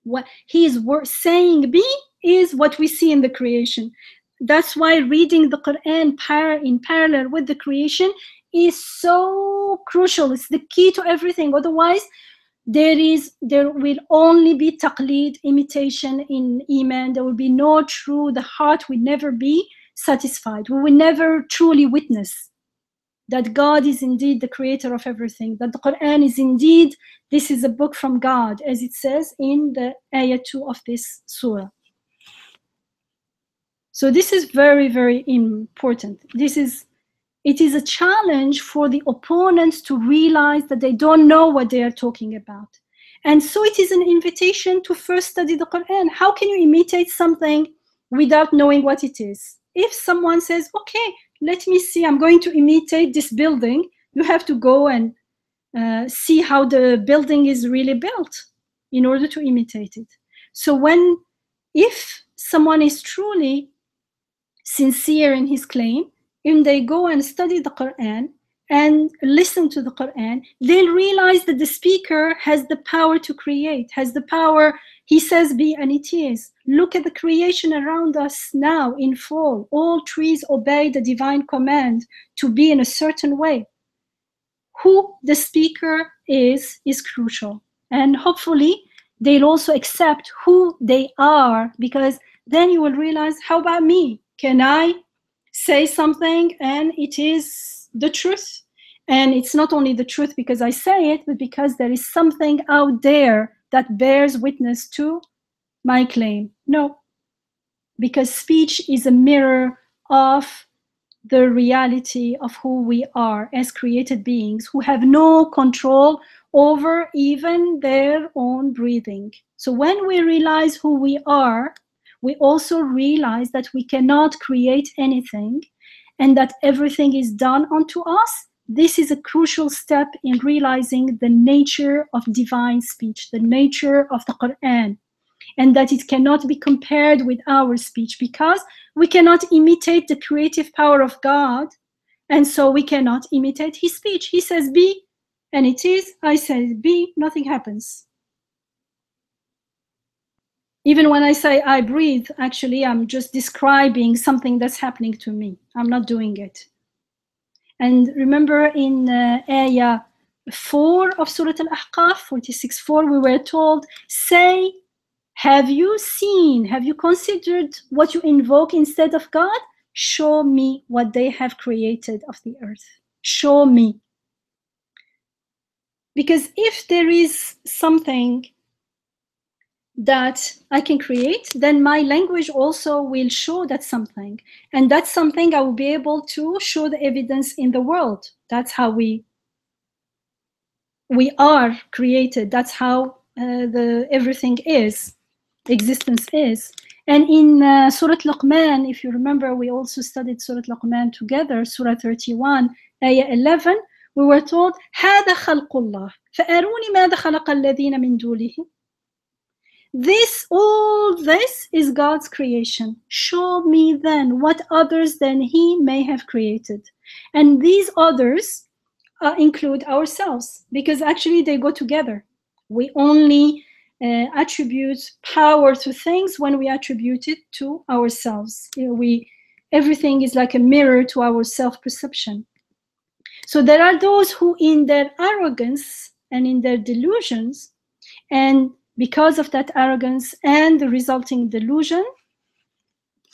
What he is saying be is what we see in the creation. That's why reading the Quran in parallel with the creation is so crucial. It's the key to everything. Otherwise, there will only be taqleed, imitation in iman. There will be no true, the heart will never be satisfied. We will never truly witness that God is indeed the creator of everything, that the Quran is indeed, this is a book from God, as it says in the ayah 2 of this surah. So this is very, very important. It is a challenge for the opponents to realize that they don't know what they are talking about. And so it is an invitation to first study the Quran. How can you imitate something without knowing what it is? If someone says, okay, let me see, I'm going to imitate this building, you have to go and see how the building is really built in order to imitate it. So if someone is truly sincere in his claim, when they go and study the Quran and listen to the Quran, they'll realize that the speaker has the power to create, has the power. He says, be, and it is. Look at the creation around us now in full. All trees obey the divine command to be in a certain way. Who the speaker is crucial. And hopefully they'll also accept who they are, because then you will realize, how about me? Can I say something and it is the truth? And it's not only the truth because I say it, but because there is something out there that bears witness to my claim. No, because speech is a mirror of the reality of who we are as created beings who have no control over even their own breathing. So when we realize who we are, we also realize that we cannot create anything and that everything is done unto us. This is a crucial step in realizing the nature of divine speech, the nature of the Quran, and that it cannot be compared with our speech because we cannot imitate the creative power of God, and so we cannot imitate his speech. He says be, and it is. I say be, nothing happens. Even when I say I breathe, actually I'm just describing something that's happening to me. I'm not doing it. And remember in ayah 4 of Surah al-Ahqaf, 46:4, we were told, say, have you seen, have you considered what you invoke instead of God? Show me what they have created of the earth. Show me. Because if there is something that I can create, then my language also will show that something. And that's something I will be able to show the evidence in the world. That's how we are created. That's how everything is, existence is. And in Surah Luqman, if you remember, we also studied Surah Luqman together, Surah 31, Ayah 11, we were told, هذا خلق الله فأروني ماذا خلق الذين من دونه. All this is God's creation. Show me then what others than he may have created. And these others include ourselves, because actually they go together. We only attribute power to things when we attribute it to ourselves. Everything is like a mirror to our self-perception. So there are those who in their arrogance and in their delusions, and because of that arrogance and the resulting delusion,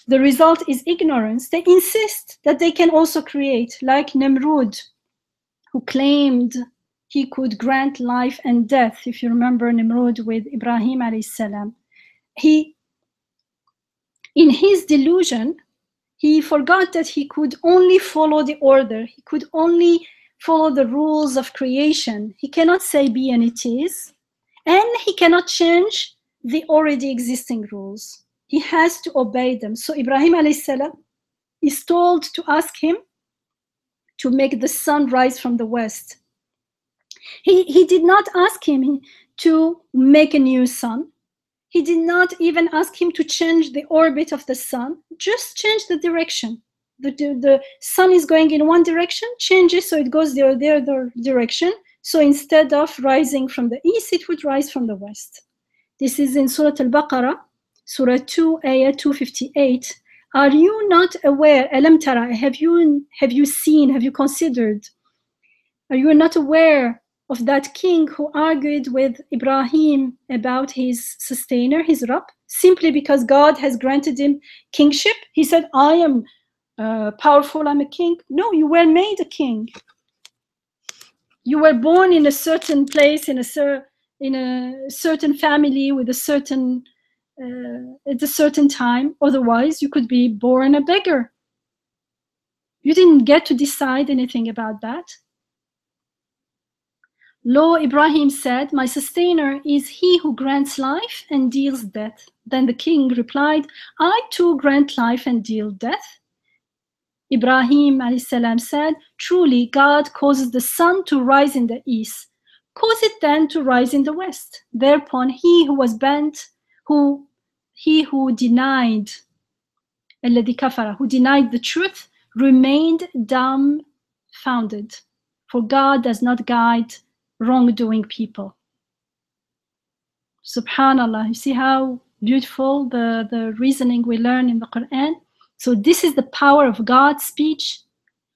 the result is ignorance. They insist that they can also create, like Nimrod, who claimed he could grant life and death. If you remember Nimrod with Ibrahim alayhi salam, in his delusion, he forgot that he could only follow the order. He could only follow the rules of creation. He cannot say be and it is. And he cannot change the already existing rules. He has to obey them. So Ibrahim alayhi salam is told to ask him to make the sun rise from the west. He did not ask him to make a new sun. He did not even ask him to change the orbit of the sun, just change the direction. The sun is going in one direction, change it so it goes the other direction. So instead of rising from the east, it would rise from the west. This is in Surah Al-Baqarah, Surah 2, Ayah 258. Are you not aware, Alam Tara, have you seen, have you considered Are you not aware of that king who argued with Ibrahim about his sustainer, his Rabb, simply because God has granted him kingship? He said, I am powerful, I'm a king. No, you were made a king. You were born in a certain place, in a certain family, with a certain at a certain time. Otherwise, you could be born a beggar. You didn't get to decide anything about that. Lo, Ibrahim said, my sustainer is he who grants life and deals death. Then the king replied, I too grant life and deal death. Ibrahim alayhi said, truly God causes the sun to rise in the east. Cause it then to rise in the west. Thereupon he who was bent, he who denied, الذي كفر, who denied the truth, remained dumbfounded. For God does not guide wrongdoing people. Subhanallah, you see how beautiful the reasoning we learn in the Quran? So this is the power of God's speech,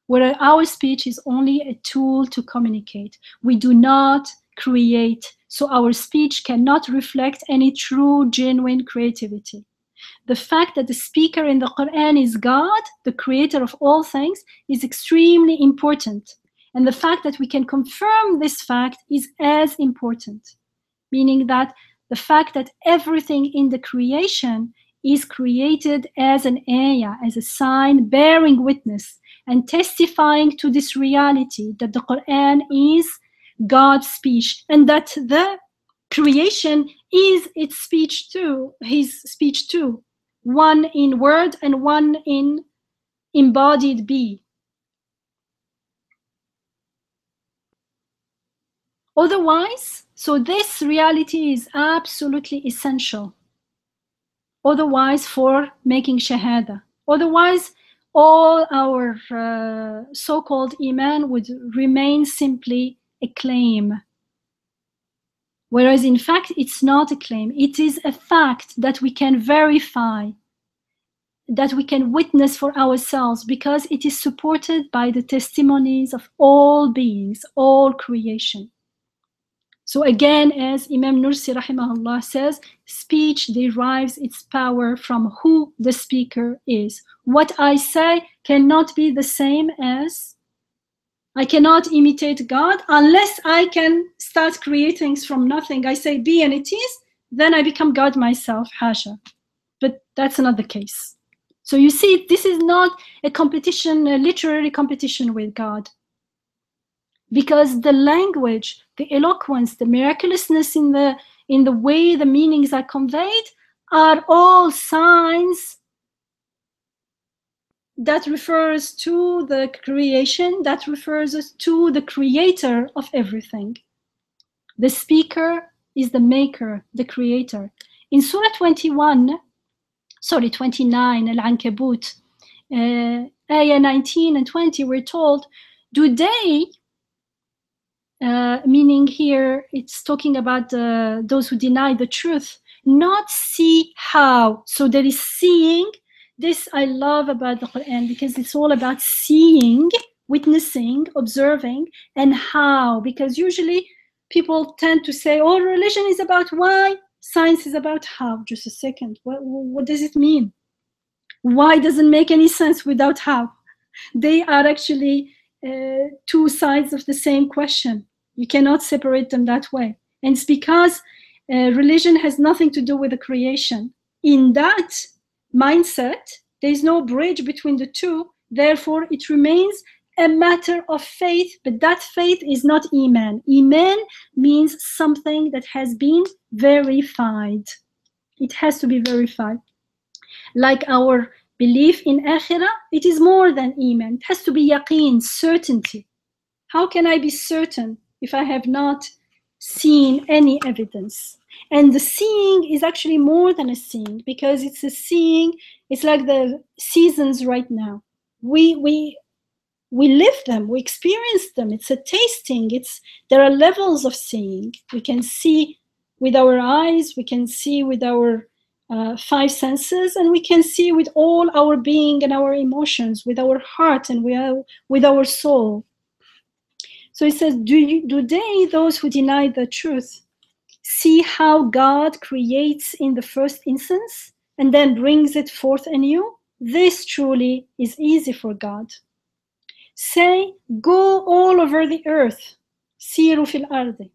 where our speech is only a tool to communicate. We do not create, so our speech cannot reflect any true, genuine creativity. The fact that the speaker in the Quran is God, the creator of all things, is extremely important. And the fact that we can confirm this fact is as important, meaning that the fact that everything in the creation is created as an ayah, as a sign bearing witness and testifying to this reality that the Quran is God's speech, and that the creation is its speech too, his speech too, one in word and one in embodied be. Otherwise, so this reality is absolutely essential. Otherwise, for making shahada. Otherwise, all our so-called iman would remain simply a claim. Whereas in fact, it's not a claim. It is a fact that we can verify, that we can witness for ourselves, because it is supported by the testimonies of all beings, all creation. So again, as Imam Nursi rahimahullah says, speech derives its power from who the speaker is. What I say cannot be the same as, I cannot imitate God unless I can start creating things from nothing. I say be and it is, then I become God myself, hasha. But that's not the case. So you see, this is not a competition, a literary competition with God. Because the language, the eloquence, the miraculousness in the way the meanings are conveyed are all signs that refers to the creation, that refers to the creator of everything. The speaker is the maker, the creator. In Surah 29, Al-Ankabut, ayah 19 and 20, we're told, do they, meaning here it's talking about those who deny the truth, not see how. So there is seeing. This I love about the Quran, because it's all about seeing, witnessing, observing, and how. Because usually people tend to say, oh, religion is about why, science is about how. Just a second, what does it mean? Why doesn't make any sense without how? They are actually two sides of the same question. You cannot separate them that way. And it's because religion has nothing to do with the creation. In that mindset, there is no bridge between the two. Therefore, it remains a matter of faith, but that faith is not iman. Iman means something that has been verified. It has to be verified. Like our belief in akhirah, it is more than iman. It has to be yaqeen, certainty. How can I be certain if I have not seen any evidence? And the seeing is actually more than a seeing, because it's a seeing, it's like the seasons right now. We live them, we experience them. It's a tasting. There are levels of seeing. We can see with our eyes, we can see with our five senses, and we can see with all our being and our emotions, with our heart and with our soul. So it says, do they, those who deny the truth, see how God creates in the first instance and then brings it forth anew? This truly is easy for God. Say, go all over the earth, siru fil ardi,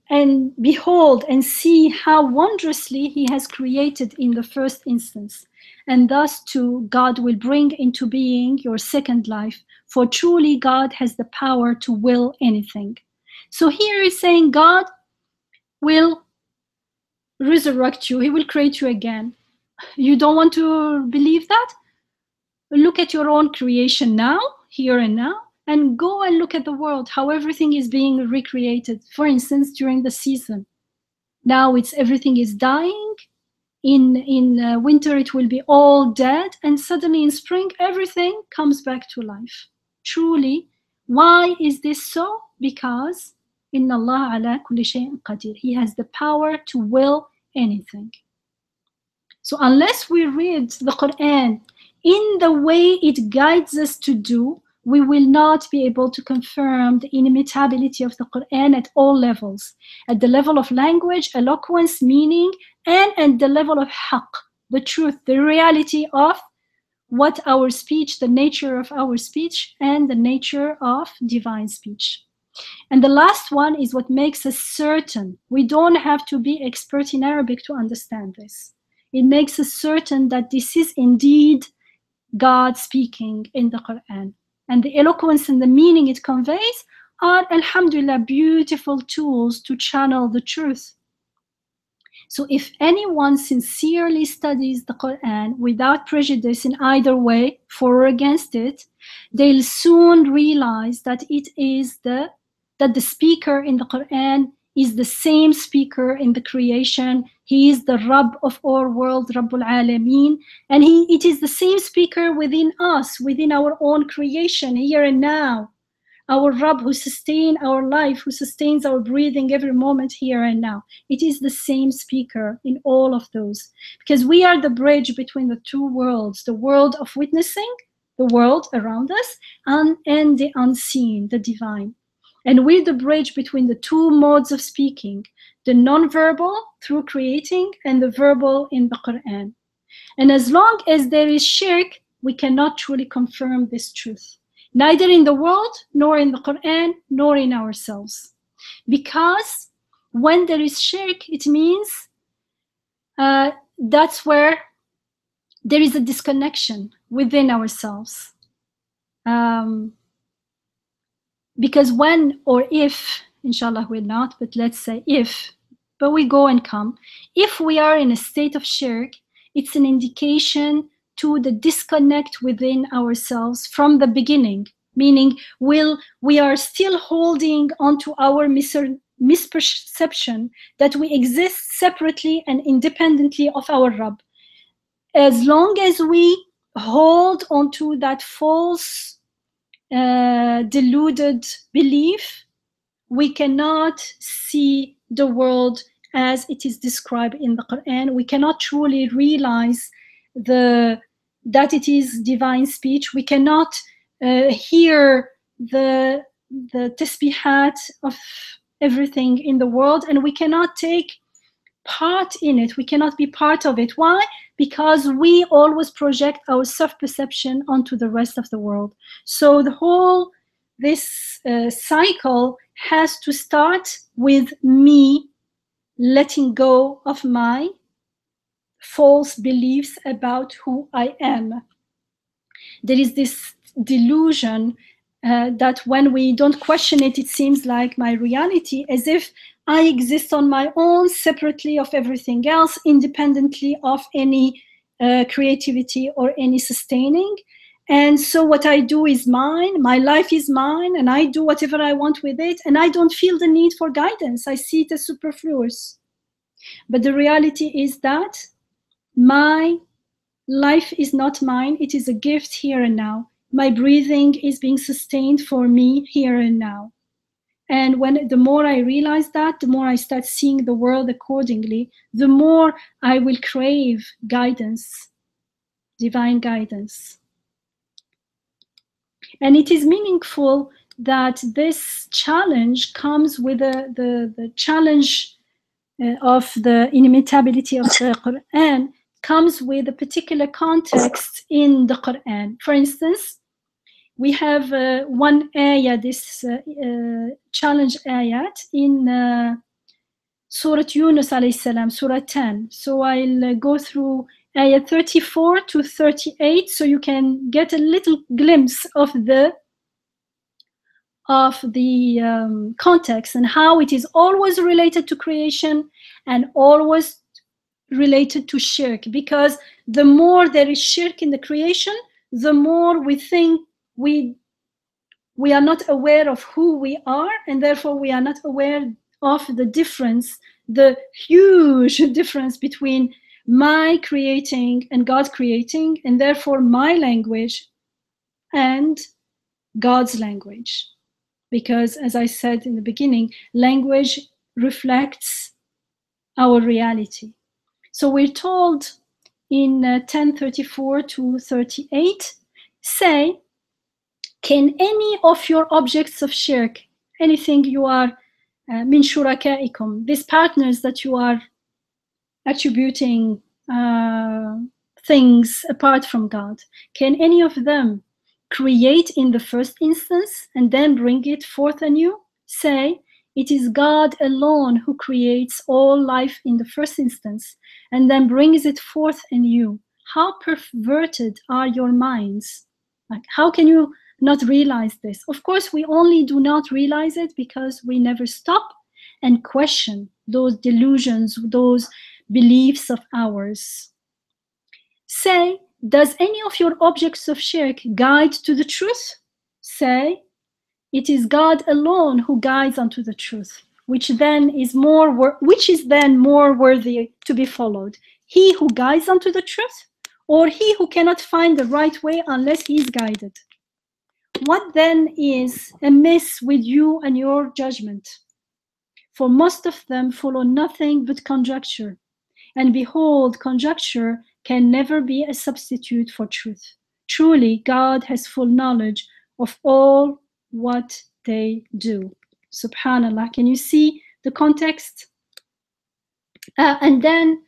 and behold and see how wondrously he has created in the first instance. And thus too God will bring into being your second life, for truly God has the power to will anything. So here is saying God will resurrect you, he will create you again. You don't want to believe that? Look at your own creation now, here and now, and go and look at the world, how everything is being recreated. For instance, during the season. Now everything is dying. In winter, it will be all dead. And suddenly in spring, everything comes back to life. Truly, why is this so? Because Inna Allah ala kulli shay'in qadir. He has the power to will anything. So unless we read the Quran in the way it guides us to do, we will not be able to confirm the inimitability of the Quran at all levels. At the level of language, eloquence, meaning, and at the level of haqq, the truth, the reality of what our speech, the nature of our speech, and the nature of divine speech. And the last one is what makes us certain. We don't have to be expert in Arabic to understand this. It makes us certain that this is indeed God speaking in the Quran. And the eloquence and the meaning it conveys are, alhamdulillah, beautiful tools to channel the truth. So if anyone sincerely studies the Quran without prejudice in either way, for or against it, they'll soon realize that that the speaker in the Quran is the same speaker in the creation. He is the Rabb of all worlds, Rabbul Alameen. And it is the same speaker within us, within our own creation, here and now. Our Rabb who sustains our life, who sustains our breathing every moment here and now. It is the same speaker in all of those. Because we are the bridge between the two worlds, the world of witnessing, the world around us, and the unseen, the divine. And we're the bridge between the two modes of speaking, the non-verbal through creating and the verbal in the Quran. And as long as there is shirk, we cannot truly confirm this truth, neither in the world, nor in the Quran, nor in ourselves. Because when there is shirk, it means that's where there is a disconnection within ourselves. Because when or if, inshallah will not, but let's say if, but we go and come, if we are in a state of shirk, it's an indication to the disconnect within ourselves from the beginning, meaning we are still holding onto our misperception that we exist separately and independently of our Rabb. As long as we hold onto that false deluded belief, we cannot see the world as it is described in the Quran. We cannot truly realize that it is divine speech. We cannot hear the tasbihat of everything in the world, and we cannot take part in it. We cannot be part of it. Why? Because we always project our self-perception onto the rest of the world. So this cycle has to start with me letting go of my false beliefs about who I am. There is this delusion that when we don't question it, it seems like my reality, as if I exist on my own, separately of everything else, independently of any creativity or any sustaining. And so what I do is mine, my life is mine, and I do whatever I want with it, and I don't feel the need for guidance. I see it as superfluous. But the reality is that my life is not mine. It is a gift here and now. My breathing is being sustained for me here and now. And the more I realize that, the more I start seeing the world accordingly, the more I will crave guidance, divine guidance. And it is meaningful that this challenge comes with the challenge of the inimitability of the Quran comes with a particular context in the Quran. For instance, we have one ayah, this challenge ayat in Surah Yunus alayhi salam, Surah 10. So I'll go through ayah 34 to 38 so you can get a little glimpse of the context and how it is always related to creation and always related to shirk, because the more there is shirk in the creation, the more we think we are not aware of who we are, and therefore we are not aware of the difference, the huge difference between my creating and God creating, and therefore my language and God's language. Because as I said in the beginning, language reflects our reality. So we're told in 10:34 to 38, say, can any of your objects of shirk, anything you are min shurakaikum, these partners that you are attributing things apart from God, can any of them create in the first instance and then bring it forth anew? Say, it is God alone who creates all life in the first instance and then brings it forth anew. How perverted are your minds? Like, how can you not realize this? Of course, we only do not realize it because we never stop and question those delusions, those beliefs of ours. Say, does any of your objects of shirk guide to the truth? Say, it is God alone who guides unto the truth, which is then more worthy to be followed. He who guides unto the truth, or he who cannot find the right way unless he is guided. What then is amiss with you and your judgment? For most of them follow nothing but conjecture. And behold, conjecture can never be a substitute for truth. Truly, God has full knowledge of all what they do. Subhanallah. Can you see the context? And then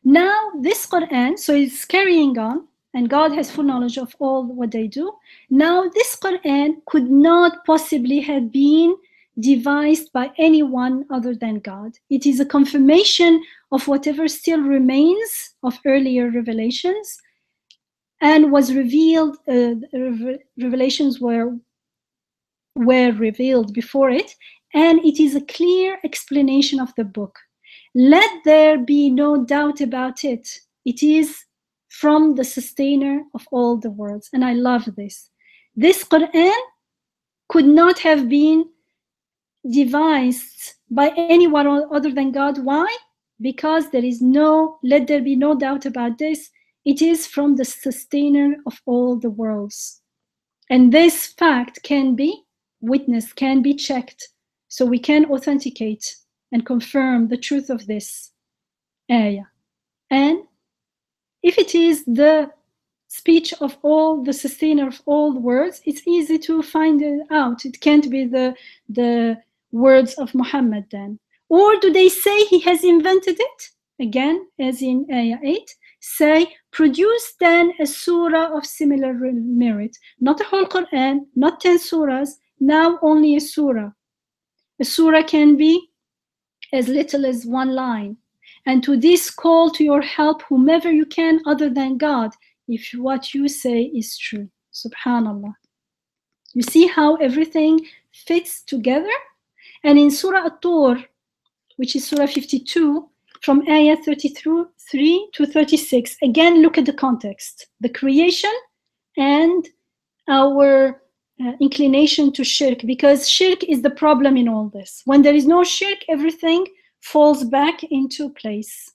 now this Quran, so it's carrying on, and God has full knowledge of all what they do. Now this Quran could not possibly have been devised by anyone other than God. It is a confirmation of whatever still remains of earlier revelations and was revealed, revelations were revealed before it, and it is a clear explanation of the book. Let there be no doubt about it. It is from the sustainer of all the worlds. And I love this. This Quran could not have been devised by anyone other than God. Why? Because let there be no doubt about this. It is from the sustainer of all the worlds. And this fact can be witnessed, can be checked. So we can authenticate and confirm the truth of this ayah. And if it is the speech of all, the sustainer of all the words, it's easy to find it out. It can't be the words of Muhammad then. Or do they say he has invented it? Again, as in ayah 8, say, produce then a surah of similar merit. Not a whole Quran, not 10 surahs, now only a surah. A surah can be as little as one line. And to this call to your help whomever you can other than God, if what you say is true. Subhanallah. You see how everything fits together? And in Surah At-Tur, which is Surah 52, from ayah 33 to 36, again, look at the context. The creation and our inclination to shirk, because shirk is the problem in all this. When there is no shirk, everything falls back into place.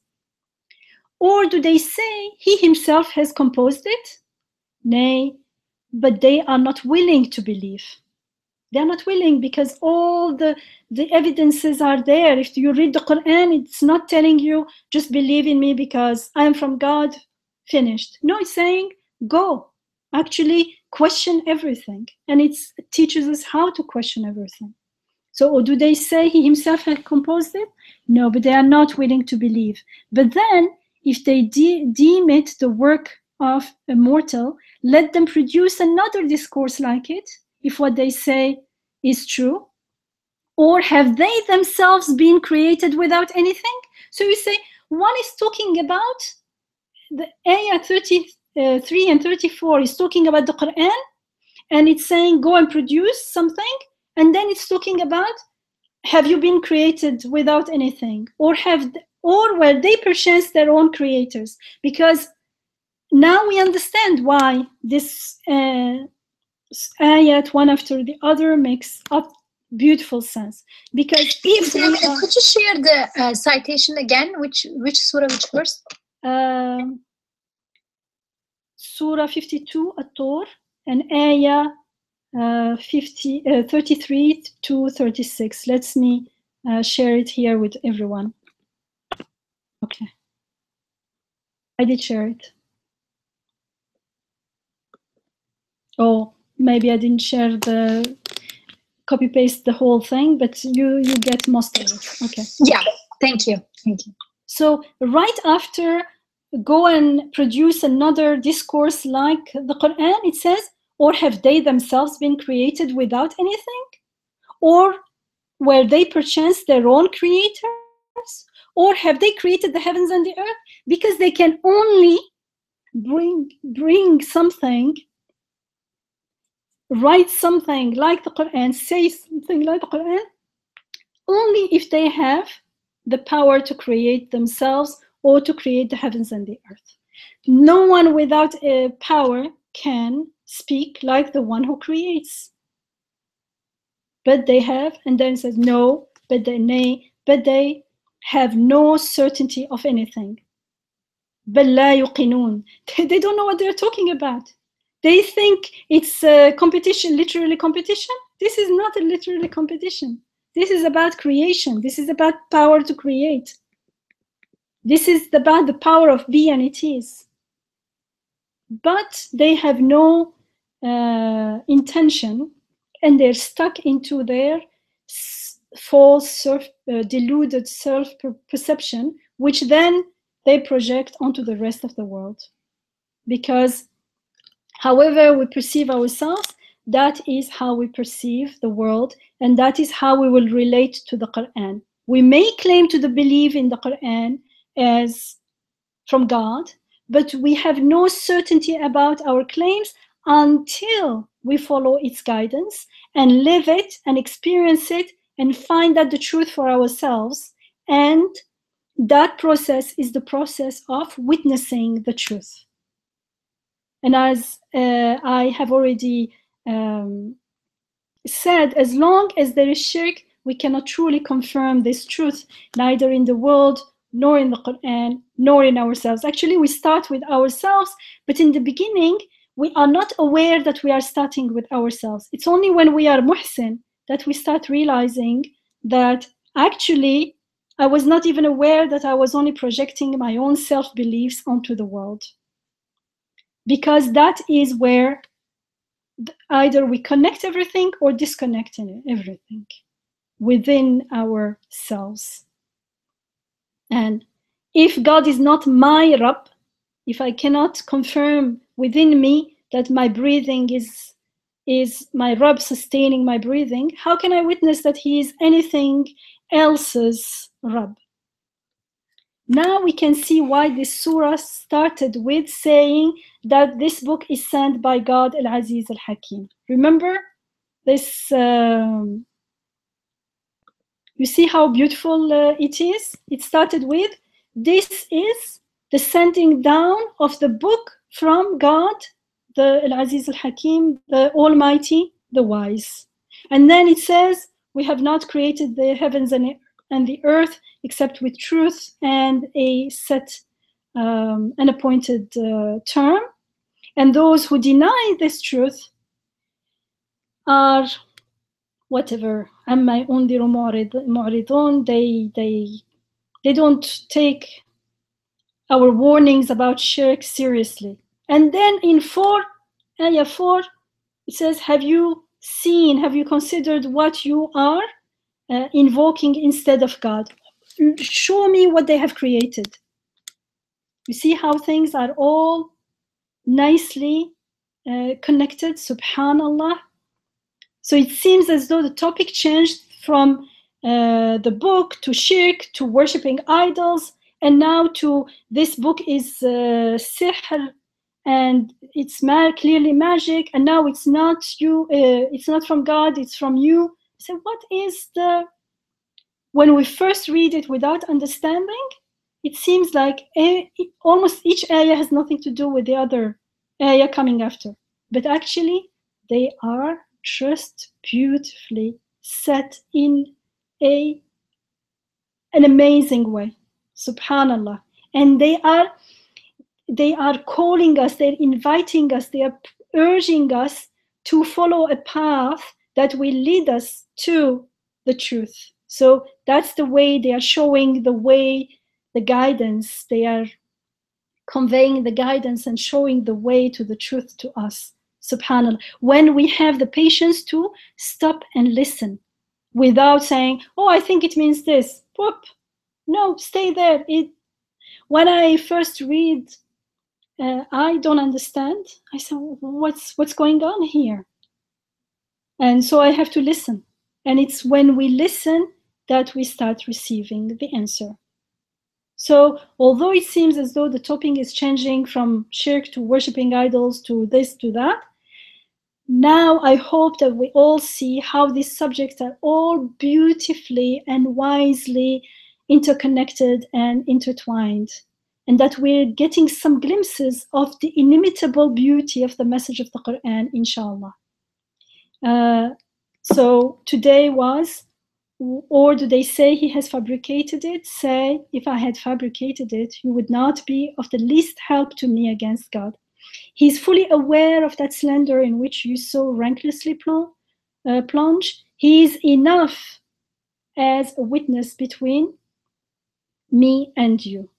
Or do they say he himself has composed it? Nay, but they are not willing to believe. They're not willing because all the evidences are there. If you read the Quran, it's not telling you just believe in me because I am from God. finished. No, it's saying go. Actually question everything. And it teaches us how to question everything. So, or do they say he himself had composed it? No, but they are not willing to believe. But then, if they deem it the work of a mortal, let them produce another discourse like it, if what they say is true. Or have they themselves been created without anything? So you say, one is talking about, the ayah 33 and 34 is talking about the Quran, and it's saying go and produce something, and then it's talking about, have you been created without anything, or were they perchance their own creators? Because now we understand why this ayat one after the other makes up beautiful sense. Because if could you share the citation again? Which surah, which verse? Surah 52 at-Tur, and ayah 33 to 36. Let me share it here with everyone. Okay, I did share it. Oh, maybe I didn't share the copy paste the whole thing, but you get most of it. Okay. Yeah, thank you. So right after go and produce another discourse like the Quran, it says, or have they themselves been created without anything? Or were they perchance their own creators? Or have they created the heavens and the earth? Because they can only bring something, write something like the Quran, say something like the Quran, only if they have the power to create themselves or to create the heavens and the earth. No one without a power can speak like the one who creates. But they have, and then it says no, but they have no certainty of anything. بل لا يوقنون. They don't know what they're talking about. They think it's a competition, literally competition. This is not a literally competition. This is about creation. This is about power to create. This is about the power of be and it is. But they have no intention, and they're stuck into their false, deluded self-perception, which then they project onto the rest of the world. Because however we perceive ourselves, that is how we perceive the world, and that is how we will relate to the Quran. We may claim to believe in the Quran as from God, but we have no certainty about our claims until we follow its guidance and live it and experience it and find out the truth for ourselves. And that process is the process of witnessing the truth. And as I have already said, as long as there is shirk, we cannot truly confirm this truth, neither in the world, nor in the Quran, nor in ourselves. Actually, we start with ourselves, but in the beginning, we are not aware that we are starting with ourselves. It's only when we are muhsin that we start realizing that actually, I was not even aware that I was only projecting my own self-beliefs onto the world. Because that is where either we connect everything or disconnect everything within ourselves. And if God is not my Rabb, if I cannot confirm within me that my breathing is my Rabb sustaining my breathing, how can I witness that He is anything else's Rabb? Now we can see why this surah started with saying that this book is sent by God al-Aziz al-Hakim. Remember this? You see how beautiful it is? It started with, this is the sending down of the book from God, the al-Aziz al-Hakim, the Almighty, the Wise. And then it says, we have not created the heavens and the earth except with truth and a set, an appointed term. And those who deny this truth are whatever. أما ينذر معرضون, they don't take our warnings about shirk seriously. And then in ayah 4, it says, have you considered what you are invoking instead of God? Show me what they have created. You see how things are all nicely connected, subhanallah. So it seems as though the topic changed from the book to shirk, to worshipping idols, and now to this book is sihr, and it's clearly magic, and now it's not you, it's not from God, it's from you. So what is when we first read it without understanding, it seems like almost each ayah has nothing to do with the other ayah coming after. But actually, they are just beautifully set in an amazing way. Subhanallah. And they are calling us, they're inviting us, they are urging us to follow a path that will lead us to the truth. So that's the way they are showing the way, the guidance. They are conveying the guidance and showing the way to the truth to us. Subhanallah. When we have the patience to stop and listen without saying, oh, I think it means this. Whoop. No, stay there. When I first read, I don't understand. I said, what's going on here? And so I have to listen. And it's when we listen that we start receiving the answer. So although it seems as though the topic is changing from shirk to worshipping idols to this to that, now I hope that we all see how these subjects are all beautifully and wisely interconnected and intertwined, and that we're getting some glimpses of the inimitable beauty of the message of the Quran, inshallah. So today was, or do they say he has fabricated it? Say, if I had fabricated it, you would not be of the least help to me against God. He is fully aware of that slander in which you so ranklessly plunge. He is enough as a witness between me and you.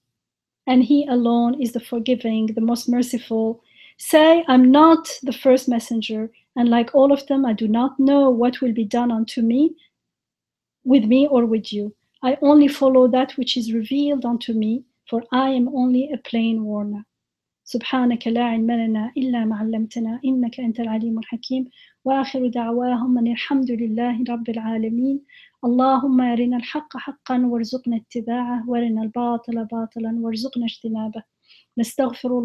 And he alone is the forgiving, the most merciful. Say, I'm not the first messenger, and like all of them, I do not know what will be done unto me, with me or with you. I only follow that which is revealed unto me, for I am only a plain warner. سبحانك لا علم لنا إلا ما علمتنا إنك أنت العليم الحكيم وآخر دعواهم أن الحمد لله رب العالمين اللهم أرنا الحق حقا وارزقنا اتباعه وارنا الباطل باطلا وارزقنا اجتنابه نستغفر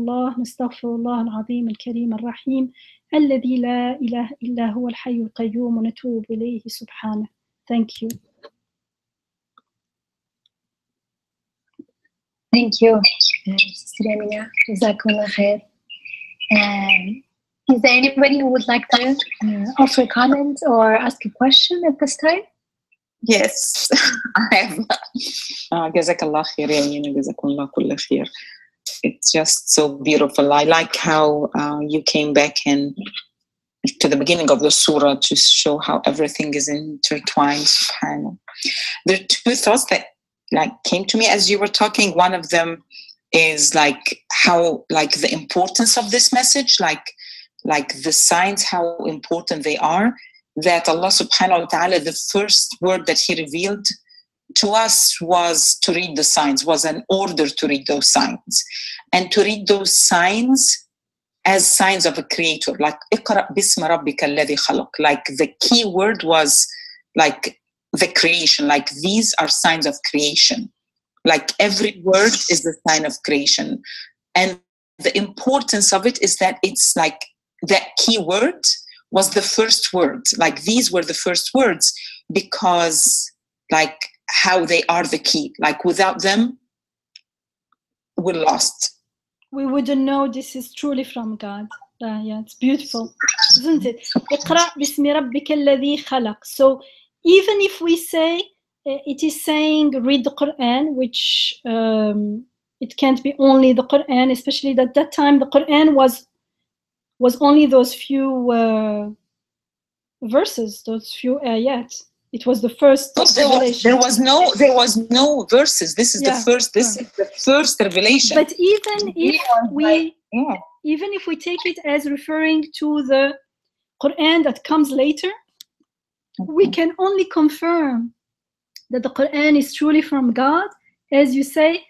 الله العظيم الكريم الرحيم الذي لا إله إلا هو الحي القيوم ونتوب إليه سبحانه. Thank you. Thank you, Sister Yamina. Jazakumullah khair. Is there anybody who would like to offer a comment or ask a question at this time? Yes, I have. Jazakallah khair, Yamina. Jazakumullah kulla khair. It's just so beautiful. I like how you came back and to the beginning of the surah to show how everything is intertwined. Subhanallah. There are two thoughts that came to me as you were talking. One of them is how the importance of this message, like the signs, how important they are, that Allah subhanahu wa ta'ala, the first word that he revealed to us was to read the signs, was an order to read those signs, and to read those signs as signs of a creator, like اقرأ باسم ربك الذي خلق. Like the key word was the creation, these are signs of creation. Like every word is a sign of creation. And the importance of it is that it's like that key word was the first word. Like these were the first words because how they are the key. Like without them, we're lost. We wouldn't know this is truly from God. Yeah, it's beautiful, isn't it? اقرأ باسم ربك الذي خلق. So even if we say it is saying read the Quran, which it can't be only the Quran, especially at that time the Quran was only those few verses, those few ayat. It was the first revelation. There was no verses. This is the first. This is the first revelation. But even if we take it as referring to the Quran that comes later, we can only confirm that the Quran is truly from God, as you said,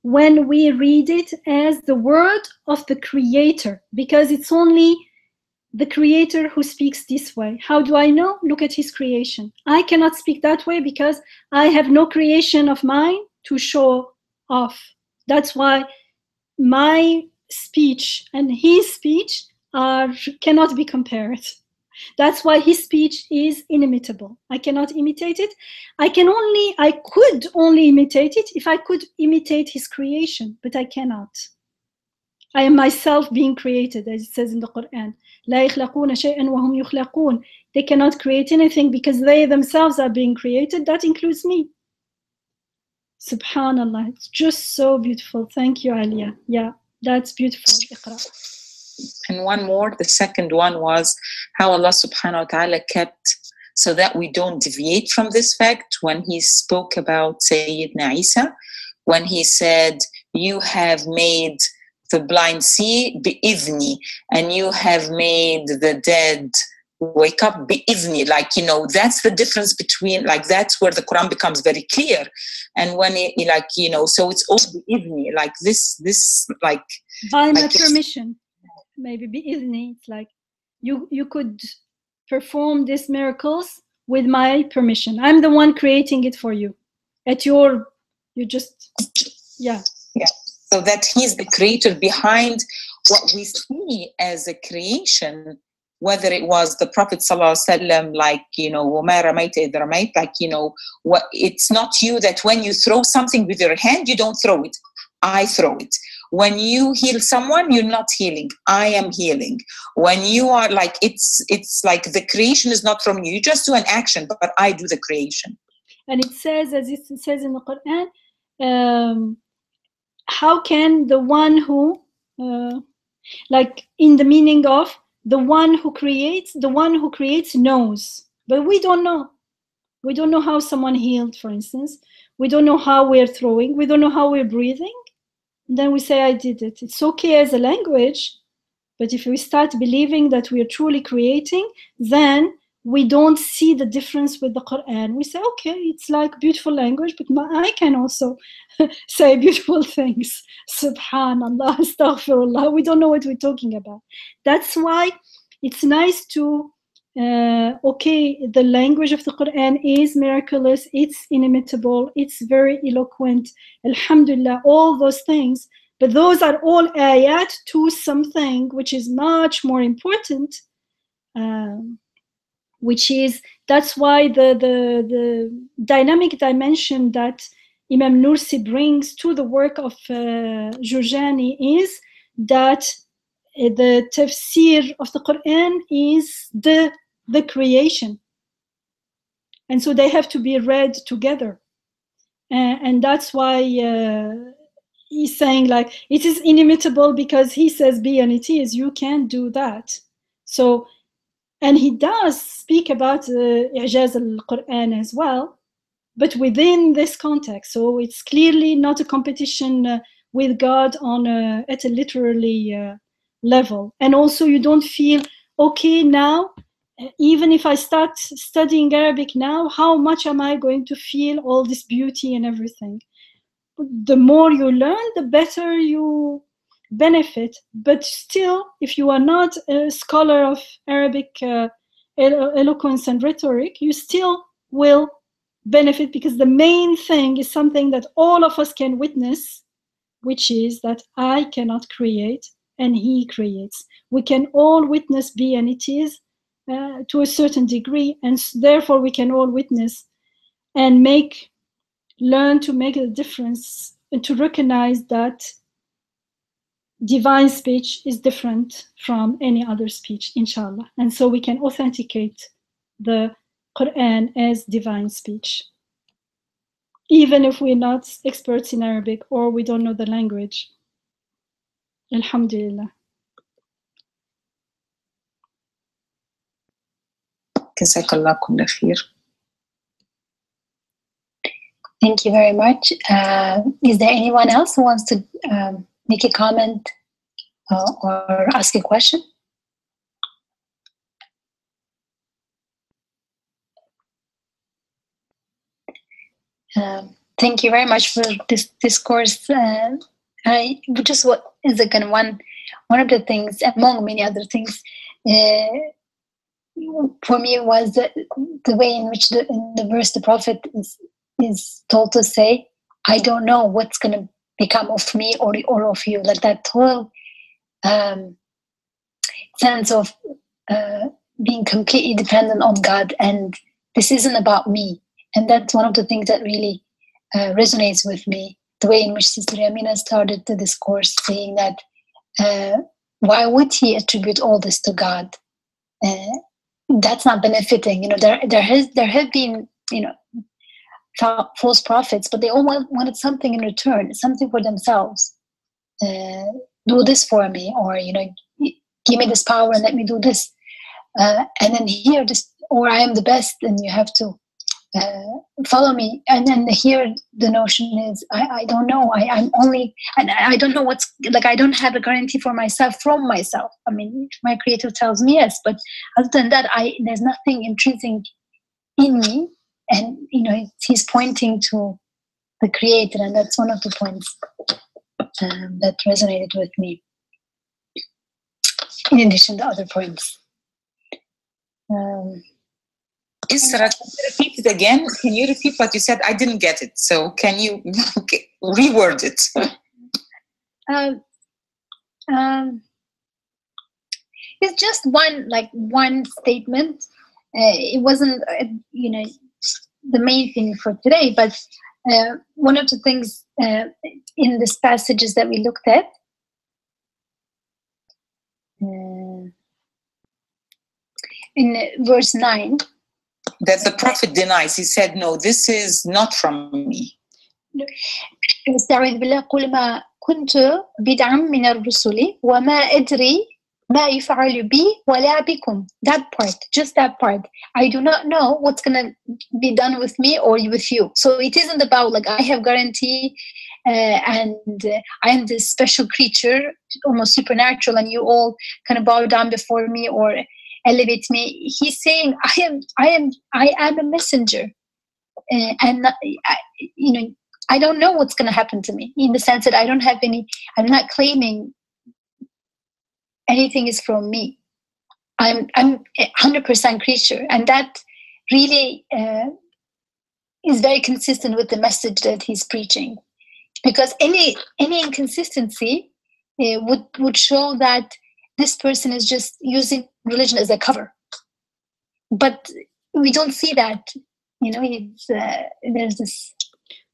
when we read it as the word of the Creator, because it's only the Creator who speaks this way. How do I know? Look at His creation. I cannot speak that way because I have no creation of mine to show off. That's why my speech and His speech cannot be compared. That's why His speech is inimitable. I cannot imitate it. I could only imitate it if I could imitate His creation, but I cannot. I am myself being created, as it says in the Quran. لا يخلقون شيئا وهم يخلقون. They cannot create anything because they themselves are being created. That includes me. Subhanallah. It's just so beautiful. Thank you, Alia. Yeah, that's beautiful. Iqra. And one more, the second one was how Allah subhanahu wa ta'ala kept so that we don't deviate from this fact when He spoke about Sayyidina Isa, when He said, you have made the blind see bi'idhni, and you have made the dead wake up bi'idhni. Like, you know, that's the difference between, like, that's where the Quran becomes very clear. And when it, like, you know, so it's also bi'idhni, like this, like. By my permission. Maybe bi'idhni, it's like you could perform these miracles with my permission. I'm the one creating it for you. Yeah. So that He's the creator behind what we see as a creation, whether it was the Prophet ﷺ, like, you know, وَمَا رَمَيْتَ إِذْ رَمَيْتَ, like, you know, it's not you that when you throw something with your hand, you don't throw it. I throw it. When you heal someone, you're not healing. I am healing. When you are like, it's like the creation is not from you. You just do an action, but I do the creation. And it says, as it says in the Quran, how can the one who, like in the meaning of the one who creates knows, but we don't know. We don't know how someone healed, for instance. We don't know how we're throwing. We don't know how we're breathing. Then we say, I did it. It's okay as a language, but if we start believing that we are truly creating, then we don't see the difference with the Quran. We say, okay, it's like beautiful language, but I can also say beautiful things. Subhanallah, astaghfirullah. We don't know what we're talking about. That's why it's nice to, the language of the Quran is miraculous, it's inimitable, it's very eloquent, alhamdulillah, all those things. But those are all ayat to something which is much more important, which is, that's why the dynamic dimension that Imam Nursi brings to the work of Jurjani is that the tafsir of the Quran is the creation. And so they have to be read together. And that's why he's saying, like, it is inimitable because he says be and it is. You can't do that. So, and he does speak about I'jaz al-Quran as well, but within this context. So it's clearly not a competition with God at a literally level. And also you don't feel, okay, now, even if I start studying Arabic now, how much am I going to feel all this beauty and everything? The more you learn, the better you benefit. But still, if you are not a scholar of Arabic eloquence and rhetoric, you still will benefit, because the main thing is something that all of us can witness, which is that I cannot create and He creates. We can all witness be and it is to a certain degree, and therefore we can all witness and learn to make a difference and to recognize that divine speech is different from any other speech, inshallah. And so we can authenticate the Quran as divine speech, even if we're not experts in Arabic or we don't know the language. Alhamdulillah. Jazakallah kulla khair. Thank you very much. Is there anyone else who wants to make a comment or ask a question? Thank you very much for this discourse. Just what is again one of the things among many other things for me was the way in which in the verse the Prophet is told to say, "I don't know what's going to become of me or of you." Like that whole sense of being completely dependent on God, and this isn't about me. And that's one of the things that really resonates with me. The way in which Sister Yamina started the discourse, saying that why would he attribute all this to God? That's not benefiting. You know, there have been, you know, false prophets, but they all wanted something in return, something for themselves. Do this for me, or, you know, give me this power and let me do this. And then here, just, or I am the best and you have to follow me. And then here the notion is, I don't know. I'm only, and I don't know what's, like, I don't have a guarantee for myself from myself. I mean, if my creator tells me yes, but other than that, there's nothing intrinsic in me. And, you know, he's pointing to the creator, and that's one of the points that resonated with me, in addition to other points. Isra, can you repeat it again? Can you repeat what you said? I didn't get it. So can you reword it? It's just one statement. It wasn't, you know, the main thing for today, but one of the things in these passages that we looked at, in verse 9, that the Prophet denies. He said, no, this is not from me. استعوذ بالله قل ما كنت بدعا من الرسل وما أدري ما يفعل بي ولا بكم. That part, just that part. I do not know what's going to be done with me or with you. So it isn't about, like, I have guarantee and I am this special creature, almost supernatural, and you all kind of bow down before me or elevate me. He's saying, I am a messenger, and you know, I don't know what's going to happen to me, in the sense that I don't have any. I'm not claiming anything is from me. I'm 100% creature, and that really is very consistent with the message that he's preaching. Because any inconsistency would show that this person is just using religion as a cover. But we don't see that. You know, there's this.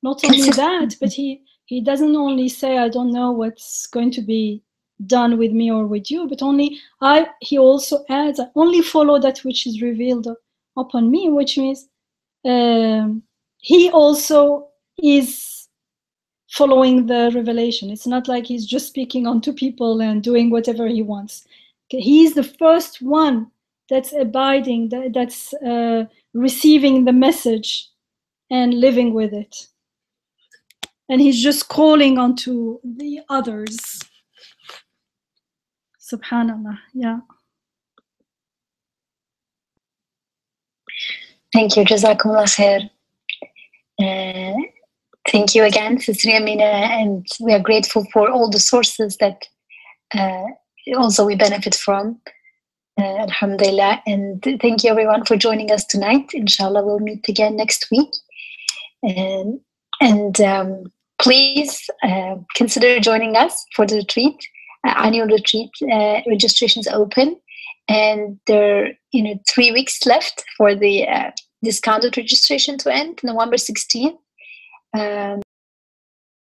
Not only that, but he doesn't only say, I don't know what's going to be done with me or with you, but he also adds, I only follow that which is revealed upon me, which means he also is following the revelation. It's not like he's just speaking onto people and doing whatever he wants. He's the first one that's abiding, that's receiving the message and living with it. And he's just calling onto the others. Subhanallah, yeah. Thank you, Jazakumullah khair. Thank you again, Sister Yamina, and we are grateful for all the sources that also we benefit from. Alhamdulillah. And thank you everyone for joining us tonight. Inshallah, we'll meet again next week. And please consider joining us for the retreat, annual retreat. Registration's open, and there are 3 weeks left for the discounted registration to end, November 16th.